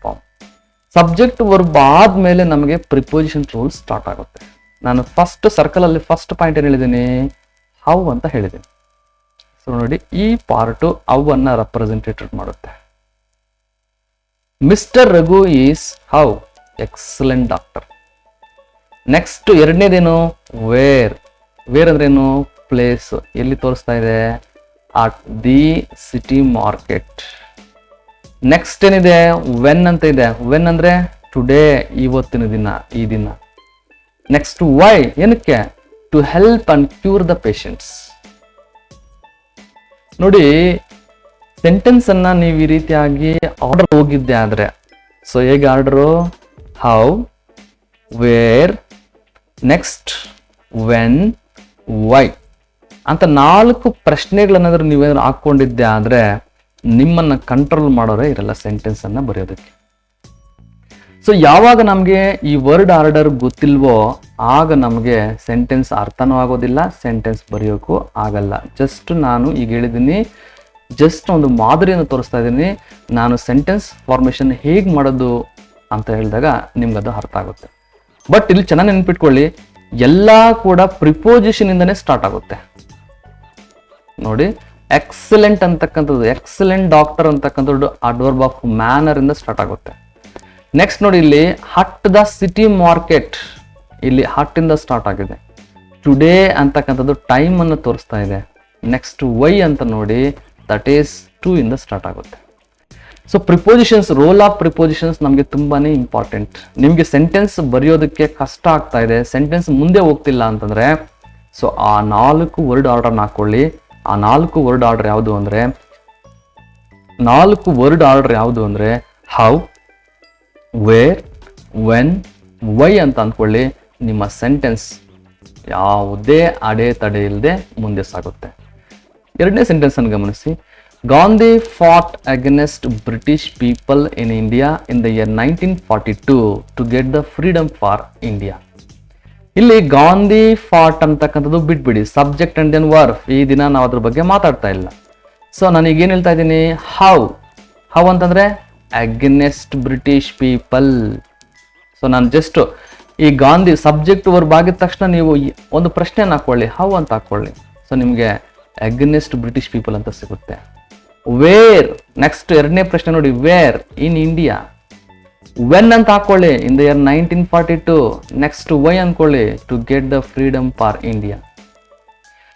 ಫಾರ್ಮ್. ಸಬ್ಜೆಕ್ಟ್ ವರ್ಬ್ ಆದ್ಮೇಲೆ ನಮಗೆ ಪ್ರಿಪೋಸಿಷನ್ ರೂಲ್ ಸ್ಟಾರ್ಟ್ ಆಗುತ್ತೆ. ನಾನು ಫಸ್ಟ್ ಸರ್ಕಲ್ ಅಲ್ಲಿ ಫಸ್ಟ್ ಪಾಯಿಂಟ್ ಏನು ಹೇಳಿದ್ದೀನಿ, ಹೌ ಅಂತ ಹೇಳಿದ್ದೀನಿ. ಸೊ ಸೊ ನೋಡಿ ಈ ಪಾರ್ಟು ಅವನ್ನ ರೆಪ್ರೆಸೆಂಟೇಟೆಡ್ ಮಾಡುತ್ತೆ. Mister Raghu is how excellent doctor. Next ಎರಡನೇದೇನು ವೇರ್. ವೇರ್ ಅಂದ್ರೇನು ಪ್ಲೇಸ್, ಎಲ್ಲಿ ತೋರಿಸ್ತಾ ಇದೆ at the city market. Next ಏನಿದೆ ವೆನ್ ಅಂತ ಇದೆ. ವೆನ್ ಅಂದ್ರೆ ಟುಡೇ, ಇವತ್ತಿನ ದಿನ, ಈ ದಿನ. ನೆಕ್ಸ್ಟ್ ವೈ, ಏನಕ್ಕೆ to help and cure the patients. ನೋಡಿ ಸೆಂಟೆನ್ಸ್ ಅನ್ನ ನೀವು ಈ ರೀತಿಯಾಗಿ ಆರ್ಡರ್ ಹೋಗಿದ್ದೆ ಆದ್ರೆ, ಸೊ ಹೇಗೆ order how, where, next when, why ಅಂತ 4 ಪ್ರಶ್ನೆಗಳನ್ನಾದ್ರೂ ನೀವೇನಾದ್ರು ಹಾಕೊಂಡಿದ್ದೆ ಆದ್ರೆ ನಿಮ್ಮನ್ನ ಕಂಟ್ರೋಲ್ ಮಾಡೋರೇ ಇರಲ್ಲ ಸೆಂಟೆನ್ಸ್ ಅನ್ನ ಬರೆಯೋದಕ್ಕೆ. ಸೊ ಯಾವಾಗ ನಮಗೆ ಈ ವರ್ಡ್ ಆರ್ಡರ್ ಗೊತ್ತಿಲ್ವೋ ಆಗ ನಮಗೆ ಸೆಂಟೆನ್ಸ್ ಅರ್ಥನೂ ಆಗೋದಿಲ್ಲ, ಸೆಂಟೆನ್ಸ್ ಬರೆಯೋಕ್ಕೂ ಆಗಲ್ಲ. ಜಸ್ಟ್ ನಾನು ಈಗ ಹೇಳಿದ್ದೀನಿ, ಜಸ್ಟ್ ಒಂದು ಮಾದರಿಯನ್ನು ತೋರಿಸ್ತಾ ಇದ್ದೀನಿ. ನಾನು ಸೆಂಟೆನ್ಸ್ ಫಾರ್ಮೇಷನ್ ಹೇಗೆ ಮಾಡೋದು ಅಂತ ಹೇಳಿದಾಗ ನಿಮ್ಗೆ ಅದು ಅರ್ಥ ಆಗುತ್ತೆ. ಬಟ್ ಇಲ್ಲಿ ಚೆನ್ನಾಗಿ ನೆನ್ಪಿಟ್ಕೊಳ್ಳಿ, ಎಲ್ಲ ಕೂಡ ಪ್ರಿಪೋಸಿಷನ್ ಇಂದನೇ ಸ್ಟಾರ್ಟ್ ಆಗುತ್ತೆ. ನೋಡಿ ಎಕ್ಸಲೆಂಟ್ ಅಂತಕ್ಕಂಥದ್ದು, ಎಕ್ಸಲೆಂಟ್ ಡಾಕ್ಟರ್ ಅಂತಕ್ಕಂಥದ್ದು ಅಡ್ವರ್ಬ್ ಆಫ್ ಮ್ಯಾನರ್ ಇಂದ ಸ್ಟಾರ್ಟ್ ಆಗುತ್ತೆ. ನೆಕ್ಸ್ಟ್ ನೋಡಿ ಇಲ್ಲಿ ಹಟ್ ದ ಸಿಟಿ ಮಾರ್ಕೆಟ್, ಇಲ್ಲಿ ಹಟ್ ಇಂದ ಸ್ಟಾರ್ಟ್ ಆಗಿದೆ. ಟುಡೇ ಅಂತಕ್ಕಂಥದ್ದು ಟೈಮ್ ಅನ್ನು ತೋರಿಸ್ತಾ ಇದೆ. ನೆಕ್ಸ್ಟ್ ವೈ ಅಂತ ನೋಡಿ ದಟ್ ಈಸ್ ಟು ಇಂದ ಸ್ಟಾರ್ಟ್ ಆಗುತ್ತೆ. So prepositions, roll of prepositions ನಮಗೆ ತುಂಬಾನೇ ಇಂಪಾರ್ಟೆಂಟ್. ನಿಮಗೆ ಸೆಂಟೆನ್ಸ್ ಬರೆಯೋದಕ್ಕೆ ಕಷ್ಟ ಆಗ್ತಾ ಇದೆ, ಸೆಂಟೆನ್ಸ್ ಮುಂದೆ ಹೋಗ್ತಿಲ್ಲ ಅಂತಂದ್ರೆ ಸೊ ಆ 4 ವರ್ಡ್ ಆರ್ಡರ್ನ ಹಾಕೊಳ್ಳಿ. ಆ 4 ವರ್ಡ್ ಆರ್ಡರ್ ಯಾವುದು ಅಂದ್ರೆ 4 ವರ್ಡ್ ಆರ್ಡರ್ ಯಾವುದು ಅಂದ್ರೆ ಹೌ, ವೇರ್, ವೆನ್, ವೈ ಅಂತ ಅಂದ್ಕೊಳ್ಳಿ. ನಿಮ್ಮ ಸೆಂಟೆನ್ಸ್ ಯಾವುದೇ ಅಡೆತಡೆ ಇಲ್ಲದೆ ಮುಂದೆ ಸಾಗುತ್ತೆ. ಎರಡನೇ ಸೆಂಟೆನ್ಸ್ ಅನ್ನು ಗಮನಿಸಿ. Gandhi fought against British people in India in the year 1942 to get the freedom for India. ಇಲ್ಲಿ ಗಾಂಧಿ ಫಾಟ್ ಅಂತಕ್ಕಂಥದ್ದು ಬಿಟ್ಬಿಡಿ, ಸಬ್ಜೆಕ್ಟ್ ಅಂಡ್ ದೆನ್ ವರ್ಬ್. ಈ ದಿನ ನಾವು ಅದ್ರ ಬಗ್ಗೆ ಮಾತಾಡ್ತಾ ಇಲ್ಲ. ಸೊ ನಾನೀಗ ಏನ್ ಹೇಳ್ತಾ ಇದ್ದೀನಿ, ಹೌ. ಹೌ ಅಂತಂದ್ರೆ ಅಗೇನೆಸ್ಟ್ ಬ್ರಿಟಿಷ್ ಪೀಪಲ್. ಸೊ ನಾನು ಜಸ್ಟ್ ಈ ಗಾಂಧಿ ಸಬ್ಜೆಕ್ಟ್ ವರ್ಬ್ ಆಗಿದ ತಕ್ಷಣ ನೀವು ಒಂದು ಪ್ರಶ್ನೆಯನ್ನು ಹಾಕೊಳ್ಳಿ, ಹೌ ಅಂತ ಹಾಕೊಳ್ಳಿ. ಸೊ ನಿಮಗೆ ಅಗೇನೆಸ್ಟ್ ಬ್ರಿಟಿಷ್ ಪೀಪಲ್ ಅಂತ ಸಿಗುತ್ತೆ. ವೇರ್, ನೆಕ್ಸ್ಟ್ ಎರಡನೇ ಪ್ರಶ್ನೆ ನೋಡಿ, ವೇರ್ ಇನ್ ಇಂಡಿಯಾ. ವೆನ್ ಅಂತ ಹಾಕೊಳ್ಳಿ, in the year 1942. Next why ಅನ್ಕೊಳ್ಳಿ, to get the freedom for India.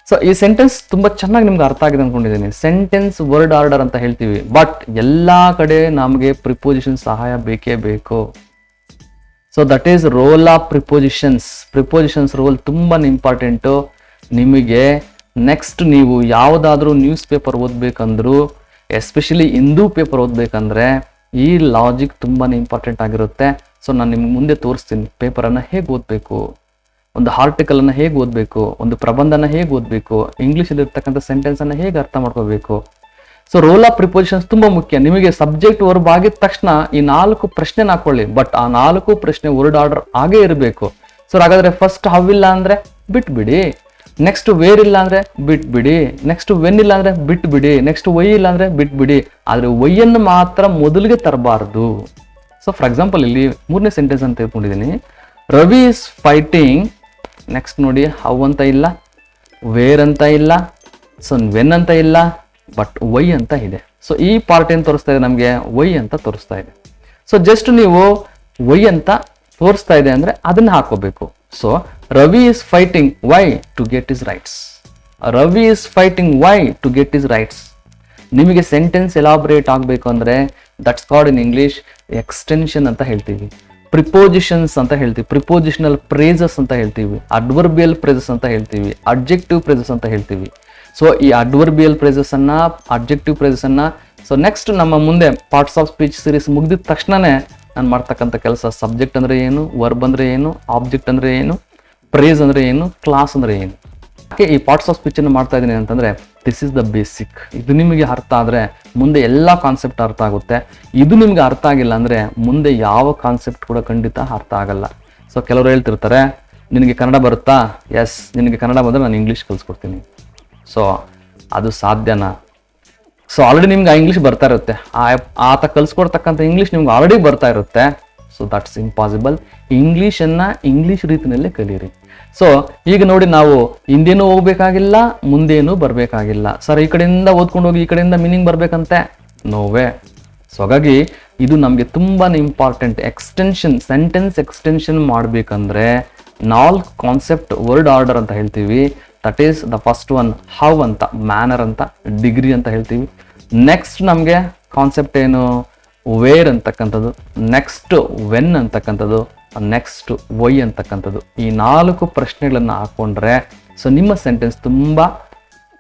So ಈ ಸೆಂಟೆನ್ಸ್ ತುಂಬಾ ಚೆನ್ನಾಗಿ ನಿಮ್ಗೆ ಅರ್ಥ ಆಗಿದೆ ಅನ್ಕೊಂಡಿದ್ದೀನಿ. ಸೆಂಟೆನ್ಸ್ ವರ್ಡ್ ಆರ್ಡರ್ ಅಂತ ಹೇಳ್ತೀವಿ, ಬಟ್ ಎಲ್ಲಾ ಕಡೆ ನಮಗೆ ಪ್ರಿಪೋಸಿಷನ್ ಸಹಾಯ ಬೇಕೇ ಬೇಕು. So that is role of prepositions. Prepositions role ತುಂಬಾ ಇಂಪಾರ್ಟೆಂಟು ನಿಮಗೆ. ನೆಕ್ಸ್ಟ್ ನೀವು ಯಾವುದಾದ್ರೂ ನ್ಯೂಸ್ ಪೇಪರ್ ಓದ್ಬೇಕಂದ್ರು, ಎಸ್ಪೆಷಲಿ ಹಿಂದೂ ಪೇಪರ್ ಓದ್ಬೇಕಂದ್ರೆ ಈ ಲಾಜಿಕ್ ತುಂಬಾ ಇಂಪಾರ್ಟೆಂಟ್ ಆಗಿರುತ್ತೆ. ಸೊ ನಾನು ನಿಮ್ಗೆ ಮುಂದೆ ತೋರಿಸ್ತೀನಿ ಪೇಪರನ್ನು ಹೇಗೆ ಓದಬೇಕು, ಒಂದು ಆರ್ಟಿಕಲನ್ನು ಹೇಗೆ ಓದಬೇಕು, ಒಂದು ಪ್ರಬಂಧನ ಹೇಗೆ ಓದಬೇಕು, ಇಂಗ್ಲೀಷಲ್ಲಿ ಇರ್ತಕ್ಕಂಥ ಸೆಂಟೆನ್ಸನ್ನು ಹೇಗೆ ಅರ್ಥ ಮಾಡ್ಕೋಬೇಕು. ಸೊ ರೋಲ್ ಆಫ್ ಪ್ರಿಪೋಸಿಷನ್ಸ್ ತುಂಬ ಮುಖ್ಯ. ನಿಮಗೆ ಸಬ್ಜೆಕ್ಟ್ ವರ್ಬ್ ಆಗಿದ ತಕ್ಷಣ ಈ 4 ಪ್ರಶ್ನೆ ಹಾಕೊಳ್ಳಿ, ಬಟ್ ಆ 4 ಪ್ರಶ್ನೆ ವರ್ಡ್ ಆರ್ಡರ್ ಆಗೇ ಇರಬೇಕು. ಸೊ ಹಾಗಾದ್ರೆ ಫಸ್ಟ್ ಹವ್ ಇಲ್ಲ ಅಂದ್ರೆ ಬಿಟ್ಬಿಡಿ, ನೆಕ್ಸ್ಟ್ ವೇರ್ ಇಲ್ಲ ಅಂದ್ರೆ ಬಿಟ್ಬಿಡಿ, ನೆಕ್ಸ್ಟ್ ವೆನ್ ಇಲ್ಲ ಅಂದ್ರೆ ಬಿಟ್ಬಿಡಿ, ನೆಕ್ಸ್ಟ್ ವೈ ಇಲ್ಲ ಅಂದ್ರೆ ಬಿಟ್ಬಿಡಿ. ಆದ್ರೆ ವೈಯನ್ನು ಮಾತ್ರ ಮೊದಲಿಗೆ ತರಬಾರ್ದು. ಸೊ ಫಾರ್ ಎಕ್ಸಾಂಪಲ್ ಇಲ್ಲಿ 3ನೇ ಸೆಂಟೆನ್ಸ್ ಅಂತ ತಿಳ್ಕೊಂಡಿದ್ದೀನಿ. Ravi is fighting. ನೆಕ್ಸ್ಟ್ ನೋಡಿ ಹೌ ಅಂತ ಇಲ್ಲ, ವೇರ್ ಅಂತ ಇಲ್ಲ, ಸೊ ವೆನ್ ಅಂತ ಇಲ್ಲ, ಬಟ್ ವೈ ಅಂತ ಇದೆ. ಸೊ ಈ ಪಾರ್ಟ್ ಏನು ತೋರಿಸ್ತಾ ಇದೆ ನಮಗೆ, ವೈ ಅಂತ ತೋರಿಸ್ತಾ ಇದೆ. ಸೊ ಜಸ್ಟ್ ನೀವು ವೈ ಅಂತ ತೋರಿಸ್ತಾ ಇದೆ ಅಂದ್ರೆ ಅದನ್ನ ಹಾಕೋಬೇಕು. So Ravi is fighting why to get his rights. Ravi is fighting why to get his rights. ನಿಮಗೆ ಸೆಂಟೆನ್ಸ್ ಎಲಾಬ್ರೇಟ್ ಆಗಬೇಕು ಅಂದ್ರೆ that's called in English extension ಅಂತ ಹೇಳ್ತೀವಿ, ಪ್ರಿಪೋಸಿಷನ್ಸ್ ಅಂತ ಹೇಳ್ತೀವಿ, ಪ್ರಿಪೋಸಿಷನಲ್ ಪ್ರೇಸಸ್ ಅಂತ ಹೇಳ್ತೀವಿ, ಅಡ್ವರ್ಬಿಯಲ್ ಪ್ರೇಸಸ್ ಅಂತ ಹೇಳ್ತೀವಿ, ಅಡ್ಜೆಕ್ಟಿವ್ ಪ್ರೇಸಸ್ ಅಂತ ಹೇಳ್ತೀವಿ. ಸೊ ಈ ಅಡ್ವರ್ಬಿಯಲ್ ಪ್ರೇಸಸ್ ಅನ್ನ, ಅಡ್ಜೆಕ್ಟಿವ್ ಪ್ರೇಸಸ್ ಅನ್ನ, ಸೊ ನೆಕ್ಸ್ಟ್ ನಮ್ಮ ಮುಂದೆ ಪಾರ್ಟ್ಸ್ ಆಫ್ ಸ್ಪೀಚ್ ಸೀರೀಸ್ ಮುಗಿದ ತಕ್ಷಣನೇ ನಾನು ಮಾಡ್ತಕ್ಕಂಥ ಕೆಲಸ ಸಬ್ಜೆಕ್ಟ್ ಅಂದ್ರೆ ಏನು, ವರ್ಬ್ ಅಂದ್ರೆ ಏನು, ಆಬ್ಜೆಕ್ಟ್ ಅಂದ್ರೆ ಏನು, ಪ್ರೇಸ್ ಅಂದ್ರೆ ಏನು, ಕ್ಲಾಸ್ ಅಂದ್ರೆ ಏನು. ಯಾಕೆ ಈ ಪಾರ್ಟ್ಸ್ ಆಫ್ ಸ್ಪೀಚ್ ಅನ್ನು ಮಾಡ್ತಾ ಇದ್ದೀನಿ ಅಂತಂದ್ರೆ ದಿಸ್ ಇಸ್ ದ ಬೇಸಿಕ್. ಇದು ನಿಮಗೆ ಅರ್ಥ ಆದ್ರೆ ಮುಂದೆ ಎಲ್ಲ ಕಾನ್ಸೆಪ್ಟ್ ಅರ್ಥ ಆಗುತ್ತೆ. ಇದು ನಿಮ್ಗೆ ಅರ್ಥ ಆಗಿಲ್ಲ ಅಂದ್ರೆ ಮುಂದೆ ಯಾವ ಕಾನ್ಸೆಪ್ಟ್ ಕೂಡ ಖಂಡಿತ ಅರ್ಥ ಆಗಲ್ಲ. ಸೊ ಕೆಲವರು ಹೇಳ್ತಿರ್ತಾರೆ ನಿನಗೆ ಕನ್ನಡ ಬರುತ್ತಾ? ಎಸ್, ನಿನಗೆ ಕನ್ನಡ ಬಂದ್ರೆ ನಾನು ಇಂಗ್ಲೀಷ್ ಕಲಿಸ್ಕೊಡ್ತೀನಿ. ಸೊ ಅದು ಸಾಧ್ಯನಾ? ಸೊ ಆಲ್ರೆಡಿ ನಿಮ್ಗೆ ಆ ಇಂಗ್ಲೀಷ್ ಬರ್ತಾ ಇರುತ್ತೆ, ಆತ ಕಲಿಸ್ಕೊಡ್ತಕ್ಕಂಥ ಇಂಗ್ಲೀಷ್ ನಿಮ್ಗೆ ಆಲ್ರೆಡಿ ಬರ್ತಾ ಇರುತ್ತೆ. So so that's impossible. ಇಂಗ್ಲೀಷನ್ನು ಇಂಗ್ಲೀಷ್ ರೀತಿಯಲ್ಲೇ ಕಲೀರಿ. ಸೊ ಈಗ ನೋಡಿ, ನಾವು ಹಿಂದೇನೂ ಹೋಗ್ಬೇಕಾಗಿಲ್ಲ, ಮುಂದೇನೂ ಬರಬೇಕಾಗಿಲ್ಲ. ಸರ್ ಈ ಕಡೆಯಿಂದ ಓದ್ಕೊಂಡು ಹೋಗಿ ಈ ಕಡೆಯಿಂದ ಮೀನಿಂಗ್ ಬರಬೇಕಂತೆ, ನೋವೇ. ಸೊ ಹಾಗಾಗಿ ಇದು ನಮಗೆ ತುಂಬಾ ಇಂಪಾರ್ಟೆಂಟ್. ಎಕ್ಸ್ಟೆನ್ಷನ್, ಸೆಂಟೆನ್ಸ್ ಎಕ್ಸ್ಟೆನ್ಷನ್ ಮಾಡಬೇಕಂದ್ರೆ 4 ಕಾನ್ಸೆಪ್ಟ್ ವರ್ಡ್ ಆರ್ಡರ್ ಅಂತ ಹೇಳ್ತೀವಿ. That is the first one how ಅಂತ, ಮ್ಯಾನರ್ ಅಂತ, ಡಿಗ್ರಿ ಅಂತ ಹೇಳ್ತೀವಿ. ನೆಕ್ಸ್ಟ್ ನಮಗೆ ಕಾನ್ಸೆಪ್ಟ್ ಏನು, ವೇರ್ ಅಂತಕ್ಕಂಥದ್ದು, ನೆಕ್ಸ್ಟ್ ವೆನ್ ಅಂತಕ್ಕಂಥದ್ದು, ನೆಕ್ಸ್ಟ್ ವೈ ಅಂತಕ್ಕಂಥದ್ದು. ಈ 4 ಪ್ರಶ್ನೆಗಳನ್ನು ಹಾಕೊಂಡ್ರೆ ಸೊ ನಿಮ್ಮ ಸೆಂಟೆನ್ಸ್ ತುಂಬ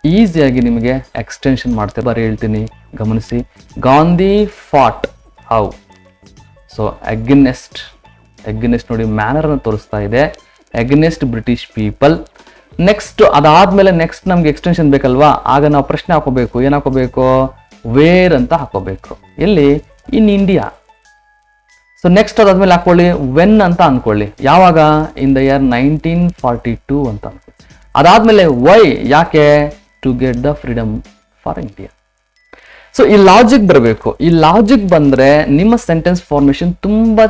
ಈಸಿಯಾಗಿ ನಿಮಗೆ ಎಕ್ಸ್ಟೆನ್ಷನ್ ಮಾಡ್ತೇವೆ. ಬರೀ ಹೇಳ್ತೀನಿ, ಗಮನಿಸಿ. ಗಾಂಧಿ ಫಾಟ್ ಹೌ. ಸೊ ಅಗೇನೆಸ್ಟ್ ನೋಡಿ ಮ್ಯಾನರ್ನ ತೋರಿಸ್ತಾ ಇದೆ, ಅಗೇನೆಸ್ಟ್ ಬ್ರಿಟಿಷ್ ಪೀಪಲ್. ನೆಕ್ಸ್ಟ್ ಅದಾದ್ಮೇಲೆ ನೆಕ್ಸ್ಟ್ ನಮ್ಗೆ ಎಕ್ಸ್ಟೆನ್ಷನ್ ಬೇಕಲ್ವಾ, ಆಗ ನಾವು ಪ್ರಶ್ನೆ ಹಾಕೋಬೇಕು. ಏನು ಹಾಕೋಬೇಕು, ವೇರ್ ಅಂತ ಹಾಕೋಬೇಕು. ಎಲ್ಲಿ, ಇನ್ ಇಂಡಿಯಾ. ಸೊ ನೆಕ್ಸ್ಟ್ ಅದಾದ್ಮೇಲೆ ಹಾಕೊಳ್ಳಿ ವೆನ್ ಅಂತ ಅನ್ಕೊಳ್ಳಿ. ಯಾವಾಗ, ಇನ್ ದ ಇಯರ್ 1942 ಅಂತ ಅನ್ಕೊಳ್ಳಿ. ಅದಾದ್ಮೇಲೆ ವೈ, ಯಾಕೆ, to get the freedom for India. So ಈ ಲಾಜಿಕ್ ಬರಬೇಕು. ಈ ಲಾಜಿಕ್ ಬಂದ್ರೆ ನಿಮ್ಮ ಸೆಂಟೆನ್ಸ್ ಫಾರ್ಮೇಶನ್ ತುಂಬಾ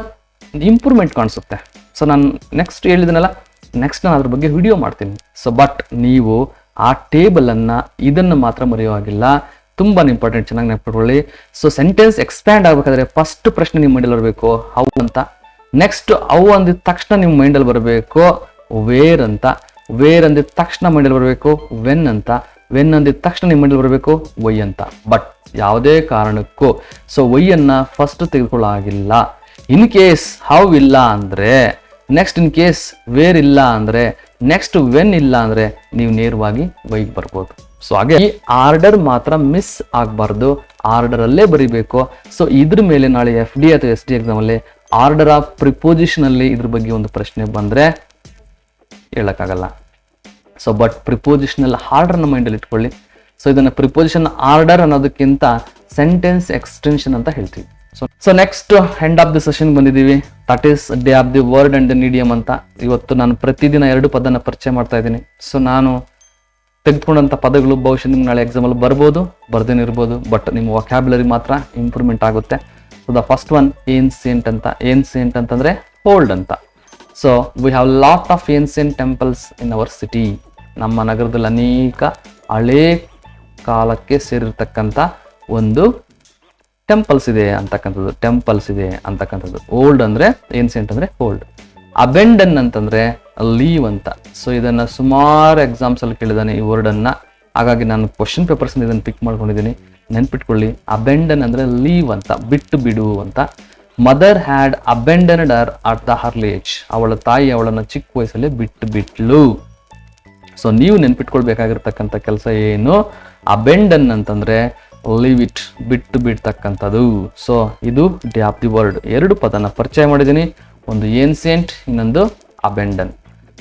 ಇಂಪ್ರೂವ್ಮೆಂಟ್ ಕಾಣಿಸುತ್ತೆ. ಸೊ ನಾನು ನೆಕ್ಸ್ಟ್ ಹೇಳಿದನಲ್ಲ, ನೆಕ್ಸ್ಟ್ ನಾನು ಅದ್ರ ಬಗ್ಗೆ ವಿಡಿಯೋ ಮಾಡ್ತೀನಿ. ಸೊ ಬಟ್ ನೀವು ಆ ಟೇಬಲ್ ಅನ್ನ ಇದನ್ನು ಮಾತ್ರ ಮರೆಯುವಾಗಿಲ್ಲ, ತುಂಬಾ ಇಂಪಾರ್ಟೆಂಟ್, ಚೆನ್ನಾಗಿ ನೆನಪಿಟ್ಕೊಳ್ಳಿ. ಸೊ ಸೆಂಟೆನ್ಸ್ ಎಕ್ಸ್ಪ್ಯಾಂಡ್ ಆಗಬೇಕಾದ್ರೆ ಫಸ್ಟ್ ಪ್ರಶ್ನೆ ನಿಮ್ಮ ಮೈಂಡಲ್ಲಿ ಬರಬೇಕು ಹೌ ಅಂತ. ನೆಕ್ಸ್ಟ್ ಹೌ ಅಂದಿದ ತಕ್ಷಣ ನಿಮ್ಮ ಮೈಂಡಲ್ಲಿ ಬರಬೇಕು ವೇರ್ ಅಂತ. ವೇರ್ ಅಂದಿದ ತಕ್ಷಣ ಮೈಂಡಲ್ಲಿ ಬರಬೇಕು ವೆನ್ ಅಂತ. ವೆನ್ ಅಂದಿದ ತಕ್ಷಣ ನಿಮ್ಮ ಮೈಂಡಲ್ಲಿ ಬರಬೇಕು ವೈ ಅಂತ. ಬಟ್ ಯಾವುದೇ ಕಾರಣಕ್ಕೂ ಸೊ ವೈ ಅನ್ನ ಫಸ್ಟ್ ತೆಗೆದುಕೊಳ್ಳಾಗಿಲ್ಲ. ಇನ್ ಕೇಸ್ ಹೌ ಇಲ್ಲ ಅಂದ್ರೆ, ನೆಕ್ಸ್ಟ್ ಇನ್ ಕೇಸ್ ವೇರ್ ಇಲ್ಲ ಅಂದ್ರೆ, ನೆಕ್ಸ್ಟ್ ವೆನ್ ಇಲ್ಲ ಅಂದ್ರೆ ನೀವು ನೇರವಾಗಿ ವೈಗೆ ಬರ್ಬೋದು. ಸೊ ಹಾಗೆ ಈ ಆರ್ಡರ್ ಮಾತ್ರ ಮಿಸ್ ಆಗಬಾರ್ದು, ಆರ್ಡರ್ ಅಲ್ಲೇ ಬರೀಬೇಕು. ಸೊ ಇದ್ರ ಮೇಲೆ ನಾಳೆ FD ಅಥವಾ SD ಎಕ್ಸಾಮ್ ಅಲ್ಲಿ ಆರ್ಡರ್ ಆಫ್ ಪ್ರಿಪೋಸಿಷನ್ ಅಲ್ಲಿ ಇದ್ರ ಬಗ್ಗೆ ಒಂದು ಪ್ರಶ್ನೆ ಬಂದ್ರೆ ಹೇಳಕ್ಕಾಗಲ್ಲ. ಸೊ ಬಟ್ ಪ್ರಿಪೋಸಿಷನಲ್ ಆರ್ಡರ್ನ ಮೈಂಡಲ್ಲಿ ಇಟ್ಕೊಳ್ಳಿ. ಸೊ ಇದನ್ನ ಪ್ರಿಪೋಸಿಷನ್ ಆರ್ಡರ್ ಅನ್ನೋದಕ್ಕಿಂತ ಸೆಂಟೆನ್ಸ್ ಎಕ್ಸ್ಟೆನ್ಷನ್ ಅಂತ ಹೇಳ್ತೀವಿ. So next end of the session ಬಂದಿದ್ದೀವಿ. That is day of the word and the medium ಅಂತ. ಇವತ್ತು ನಾನು ಪ್ರತಿದಿನ 2 ಪದನ ಪರಿಚಯ ಮಾಡ್ತಾ ಇದ್ದೀನಿ. ಸೊ ನಾನು ತೆಗೆದುಕೊಂಡಂಥ ಪದಗಳು ಬಹುಶಃ ನಿಮ್ಗೆ ನಾಳೆ ಎಕ್ಸಾಮಲ್ಲಿ ಬರ್ಬೋದು, ಬರ್ದೇನಿರ್ಬೋದು, ಬಟ್ ನಿಮ್ಮ ವೊಕ್ಯಾಬ್ಯುಲರಿ ಮಾತ್ರ ಇಂಪ್ರೂವ್ಮೆಂಟ್ ಆಗುತ್ತೆ. So the first one ancient ಅಂತ. ಏನ್ಸಿಯಂಟ್ ಅಂತಂದ್ರೆ ಓಲ್ಡ್ ಅಂತ. So we have lot of ancient temples in our city. ನಮ್ಮ ನಗರದಲ್ಲಿ ಅನೇಕ ಹಳೇ ಕಾಲಕ್ಕೆ ಸೇರಿರ್ತಕ್ಕಂಥ ಒಂದು ಟೆಂಪಲ್ಸ್ ಇದೆ ಅಂತಕ್ಕಂಥದ್ದು. ಓಲ್ಡ್ ಅಂದ್ರೆ ಏನ್ಸಿಯಂಟ್ ಅಂದ್ರೆ ಓಲ್ಡ್. ಅಬೆಂಡನ್ ಅಂತಂದ್ರೆ ಲೀವ್ ಅಂತ. ಸೊ ಇದನ್ನ ಸುಮಾರು ಎಕ್ಸಾಮ್ಸ್ ಅಲ್ಲಿ ಕೇಳಿದಾನೆ ಈ ವರ್ಡ್ ಅನ್ನ. ಹಾಗಾಗಿ ನಾನು ಕ್ವಶನ್ ಪೇಪರ್ಸ್ ಇದನ್ನು ಪಿಕ್ ಮಾಡ್ಕೊಂಡಿದ್ದೀನಿ, ನೆನ್ಪಿಟ್ಕೊಳ್ಳಿ. ಅಬೆಂಡನ್ ಅಂದ್ರೆ ಲೀವ್ ಅಂತ, ಬಿಟ್ಟು ಬಿಡು ಅಂತ. Mother had abandoned her at the early age. ಅವಳ ತಾಯಿ ಅವಳನ್ನ ಚಿಕ್ಕ ವಯಸ್ಸಲ್ಲಿ ಬಿಟ್ಲು. ಸೊ ನೀವು ನೆನ್ಪಿಟ್ಕೊಳ್ಬೇಕಾಗಿರ್ತಕ್ಕಂಥ ಕೆಲಸ ಏನು, ಅಬೆಂಡನ್ ಅಂತಂದ್ರೆ ಲೀವ್ ಇಟ್, ಬಿಟ್ಟು ಬಿಡ್ತಕ್ಕಂಥದ್ದು. ಸೊ ಇದು ಡೇ ಆಫ್ ದಿ ವರ್ಡ್. 2 ಪದನ ಪರಿಚಯ ಮಾಡಿದ್ದೀನಿ, ಒಂದು ಏನ್ಸಿಯಂಟ್, ಇನ್ನೊಂದು ಅಬೆಂಡನ್.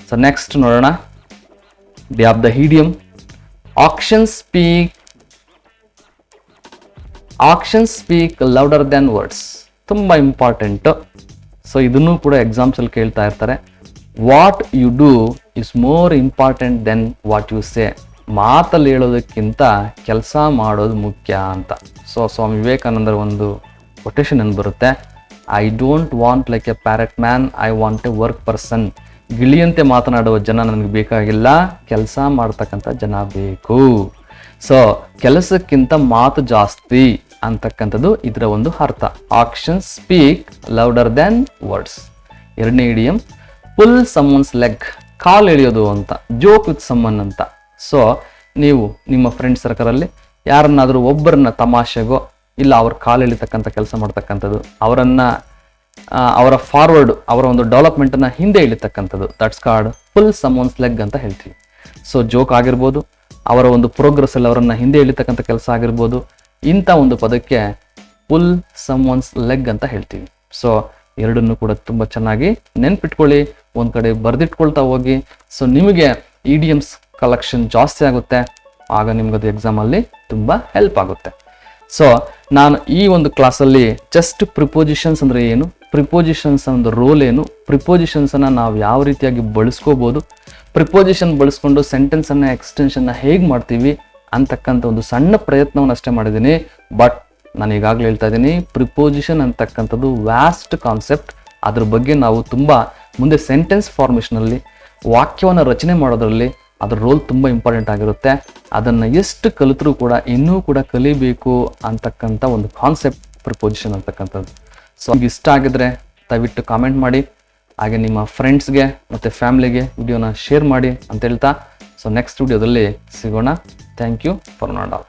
ಸೊ ನೆಕ್ಸ್ಟ್ ನೋಡೋಣ, day of the idiom. Action speak louder than words. ತುಂಬಾ ಇಂಪಾರ್ಟೆಂಟ್. ಸೊ ಇದನ್ನು ಕೂಡ ಎಕ್ಸಾಮ್ಸ್ ಅಲ್ಲಿ ಕೇಳ್ತಾ ಇರ್ತಾರೆ. What you do is more important than what you say. ಮಾತಲ್ಲಿ ಹೇಳೋದಕ್ಕಿಂತ ಕೆಲಸ ಮಾಡೋದು ಮುಖ್ಯ ಅಂತ. ಸೊ ಸ್ವಾಮಿ ವಿವೇಕಾನಂದರ ಒಂದು ಕೊಟೇಶನ್ ಏನು ಬರುತ್ತೆ, I don't want like a parrot man, I want a work person. ಗಿಳಿಯಂತೆ ಮಾತನಾಡುವ ಜನ ನನಗೆ ಬೇಕಾಗಿಲ್ಲ, ಕೆಲಸ ಮಾಡ್ತಕ್ಕಂಥ ಜನ ಬೇಕು. ಸೊ ಕೆಲಸಕ್ಕಿಂತ ಮಾತು ಜಾಸ್ತಿ ಅಂತಕ್ಕಂಥದ್ದು ಇದರ ಒಂದು ಅರ್ಥ. Action speak louder than words. 2ನೇ ಇಡಿಯಂ ಪುಲ್ ಸಮ್ಮನ್ಸ್ ಲೆಗ್, ಕಾಲ್ ಎಳೆಯೋದು ಅಂತ. ಜೋಕ್ ವಿತ್ ಸಮ್ಮನ್ ಅಂತ. ಸೊ ನೀವು ನಿಮ್ಮ ಫ್ರೆಂಡ್ ಸರ್ಕಲಲ್ಲಿ ಯಾರನ್ನಾದರೂ ಒಬ್ಬರನ್ನ ತಮಾಷೆಗೋ ಇಲ್ಲ ಅವ್ರ ಕಾಲು ಎಳಿತಕ್ಕಂಥ ಕೆಲಸ ಮಾಡ್ತಕ್ಕಂಥದ್ದು, ಅವರ ಫಾರ್ವರ್ಡ್, ಅವರ ಒಂದು ಡೆವಲಪ್ಮೆಂಟನ್ನು ಹಿಂದೆ ಇಳಿತಕ್ಕಂಥದ್ದು, that's called full summons leg ಅಂತ ಹೇಳ್ತೀವಿ. ಸೊ ಜೋಕ್ ಆಗಿರ್ಬೋದು, ಅವರ ಒಂದು ಪ್ರೋಗ್ರೆಸ್ ಅಲ್ಲಿ ಅವರನ್ನ ಹಿಂದೆ ಇಳಿತಕ್ಕಂಥ ಕೆಲಸ ಆಗಿರ್ಬೋದು, ಇಂಥ ಒಂದು ಪದಕ್ಕೆ ಪುಲ್ ಸಮ್ಮನ್ಸ್ ಲೆಗ್ ಅಂತ ಹೇಳ್ತೀವಿ. ಸೊ 2 ಕೂಡ ತುಂಬ ಚೆನ್ನಾಗಿ ನೆನ್ಪಿಟ್ಕೊಳ್ಳಿ, ಒಂದು ಕಡೆ ಬರೆದಿಟ್ಕೊಳ್ತಾ ಹೋಗಿ. ಸೊ ನಿಮಗೆ ಇಡಿಯಮ್ಸ್ ಕಲೆಕ್ಷನ್ ಜಾಸ್ತಿ ಆಗುತ್ತೆ, ಆಗ ನಿಮ್ಗದು ಎಕ್ಸಾಮಲ್ಲಿ ತುಂಬ ಹೆಲ್ಪ್ ಆಗುತ್ತೆ. ಸೊ ನಾನು ಈ ಒಂದು ಕ್ಲಾಸಲ್ಲಿ ಜಸ್ಟ್ ಪ್ರಿಪೋಸಿಷನ್ಸ್ ಅಂದರೆ ಏನು, ಪ್ರಿಪೋಸಿಷನ್ಸ್ ಒಂದು ರೋಲ್ ಏನು, ಪ್ರಿಪೋಸಿಷನ್ಸನ್ನು ನಾವು ಯಾವ ರೀತಿಯಾಗಿ ಬಳಸ್ಕೋಬೋದು, ಪ್ರಿಪೋಸಿಷನ್ ಬಳಸ್ಕೊಂಡು ಸೆಂಟೆನ್ಸನ್ನು ಎಕ್ಸ್ಟೆನ್ಷನ್ನ ಹೇಗೆ ಮಾಡ್ತೀವಿ ಅಂತಕ್ಕಂಥ ಒಂದು ಸಣ್ಣ ಪ್ರಯತ್ನವನ್ನು ಅಷ್ಟೇ ಮಾಡಿದ್ದೀನಿ. ಬಟ್ ನಾನು ಈಗಾಗಲೇ ಹೇಳ್ತಾ ಇದ್ದೀನಿ, ಪ್ರಿಪೋಸಿಷನ್ ಅಂತಕ್ಕಂಥದ್ದು ವ್ಯಾಸ್ಟ್ ಕಾನ್ಸೆಪ್ಟ್. ಅದ್ರ ಬಗ್ಗೆ ನಾವು ತುಂಬ ಮುಂದೆ ಸೆಂಟೆನ್ಸ್ ಫಾರ್ಮೇಷನಲ್ಲಿ ವಾಕ್ಯವನ್ನು ರಚನೆ ಮಾಡೋದ್ರಲ್ಲಿ ಅದ್ರ ರೋಲ್ ತುಂಬ ಇಂಪಾರ್ಟೆಂಟ್ ಆಗಿರುತ್ತೆ. ಅದನ್ನು ಎಷ್ಟು ಕಲಿತರೂ ಕೂಡ ಇನ್ನೂ ಕೂಡ ಕಲಿಬೇಕು ಅಂತಕ್ಕಂಥ ಒಂದು ಕಾನ್ಸೆಪ್ಟ್ ಪ್ರಪೋಸಿಷನ್ ಅಂತಕ್ಕಂಥದ್ದು. ಸೊ ನಿಮ್ಗೆ ಇಷ್ಟ ಆಗಿದ್ರೆ ದಯವಿಟ್ಟು ಕಾಮೆಂಟ್ ಮಾಡಿ, ಹಾಗೆ ನಿಮ್ಮ ಫ್ರೆಂಡ್ಸ್ಗೆ ಮತ್ತು ಫ್ಯಾಮ್ಲಿಗೆ ವಿಡಿಯೋನ ಶೇರ್ ಮಾಡಿ ಅಂತ ಹೇಳ್ತಾ, ಸೊ ನೆಕ್ಸ್ಟ್ ವಿಡಿಯೋದಲ್ಲಿ ಸಿಗೋಣ. Thank you for not all.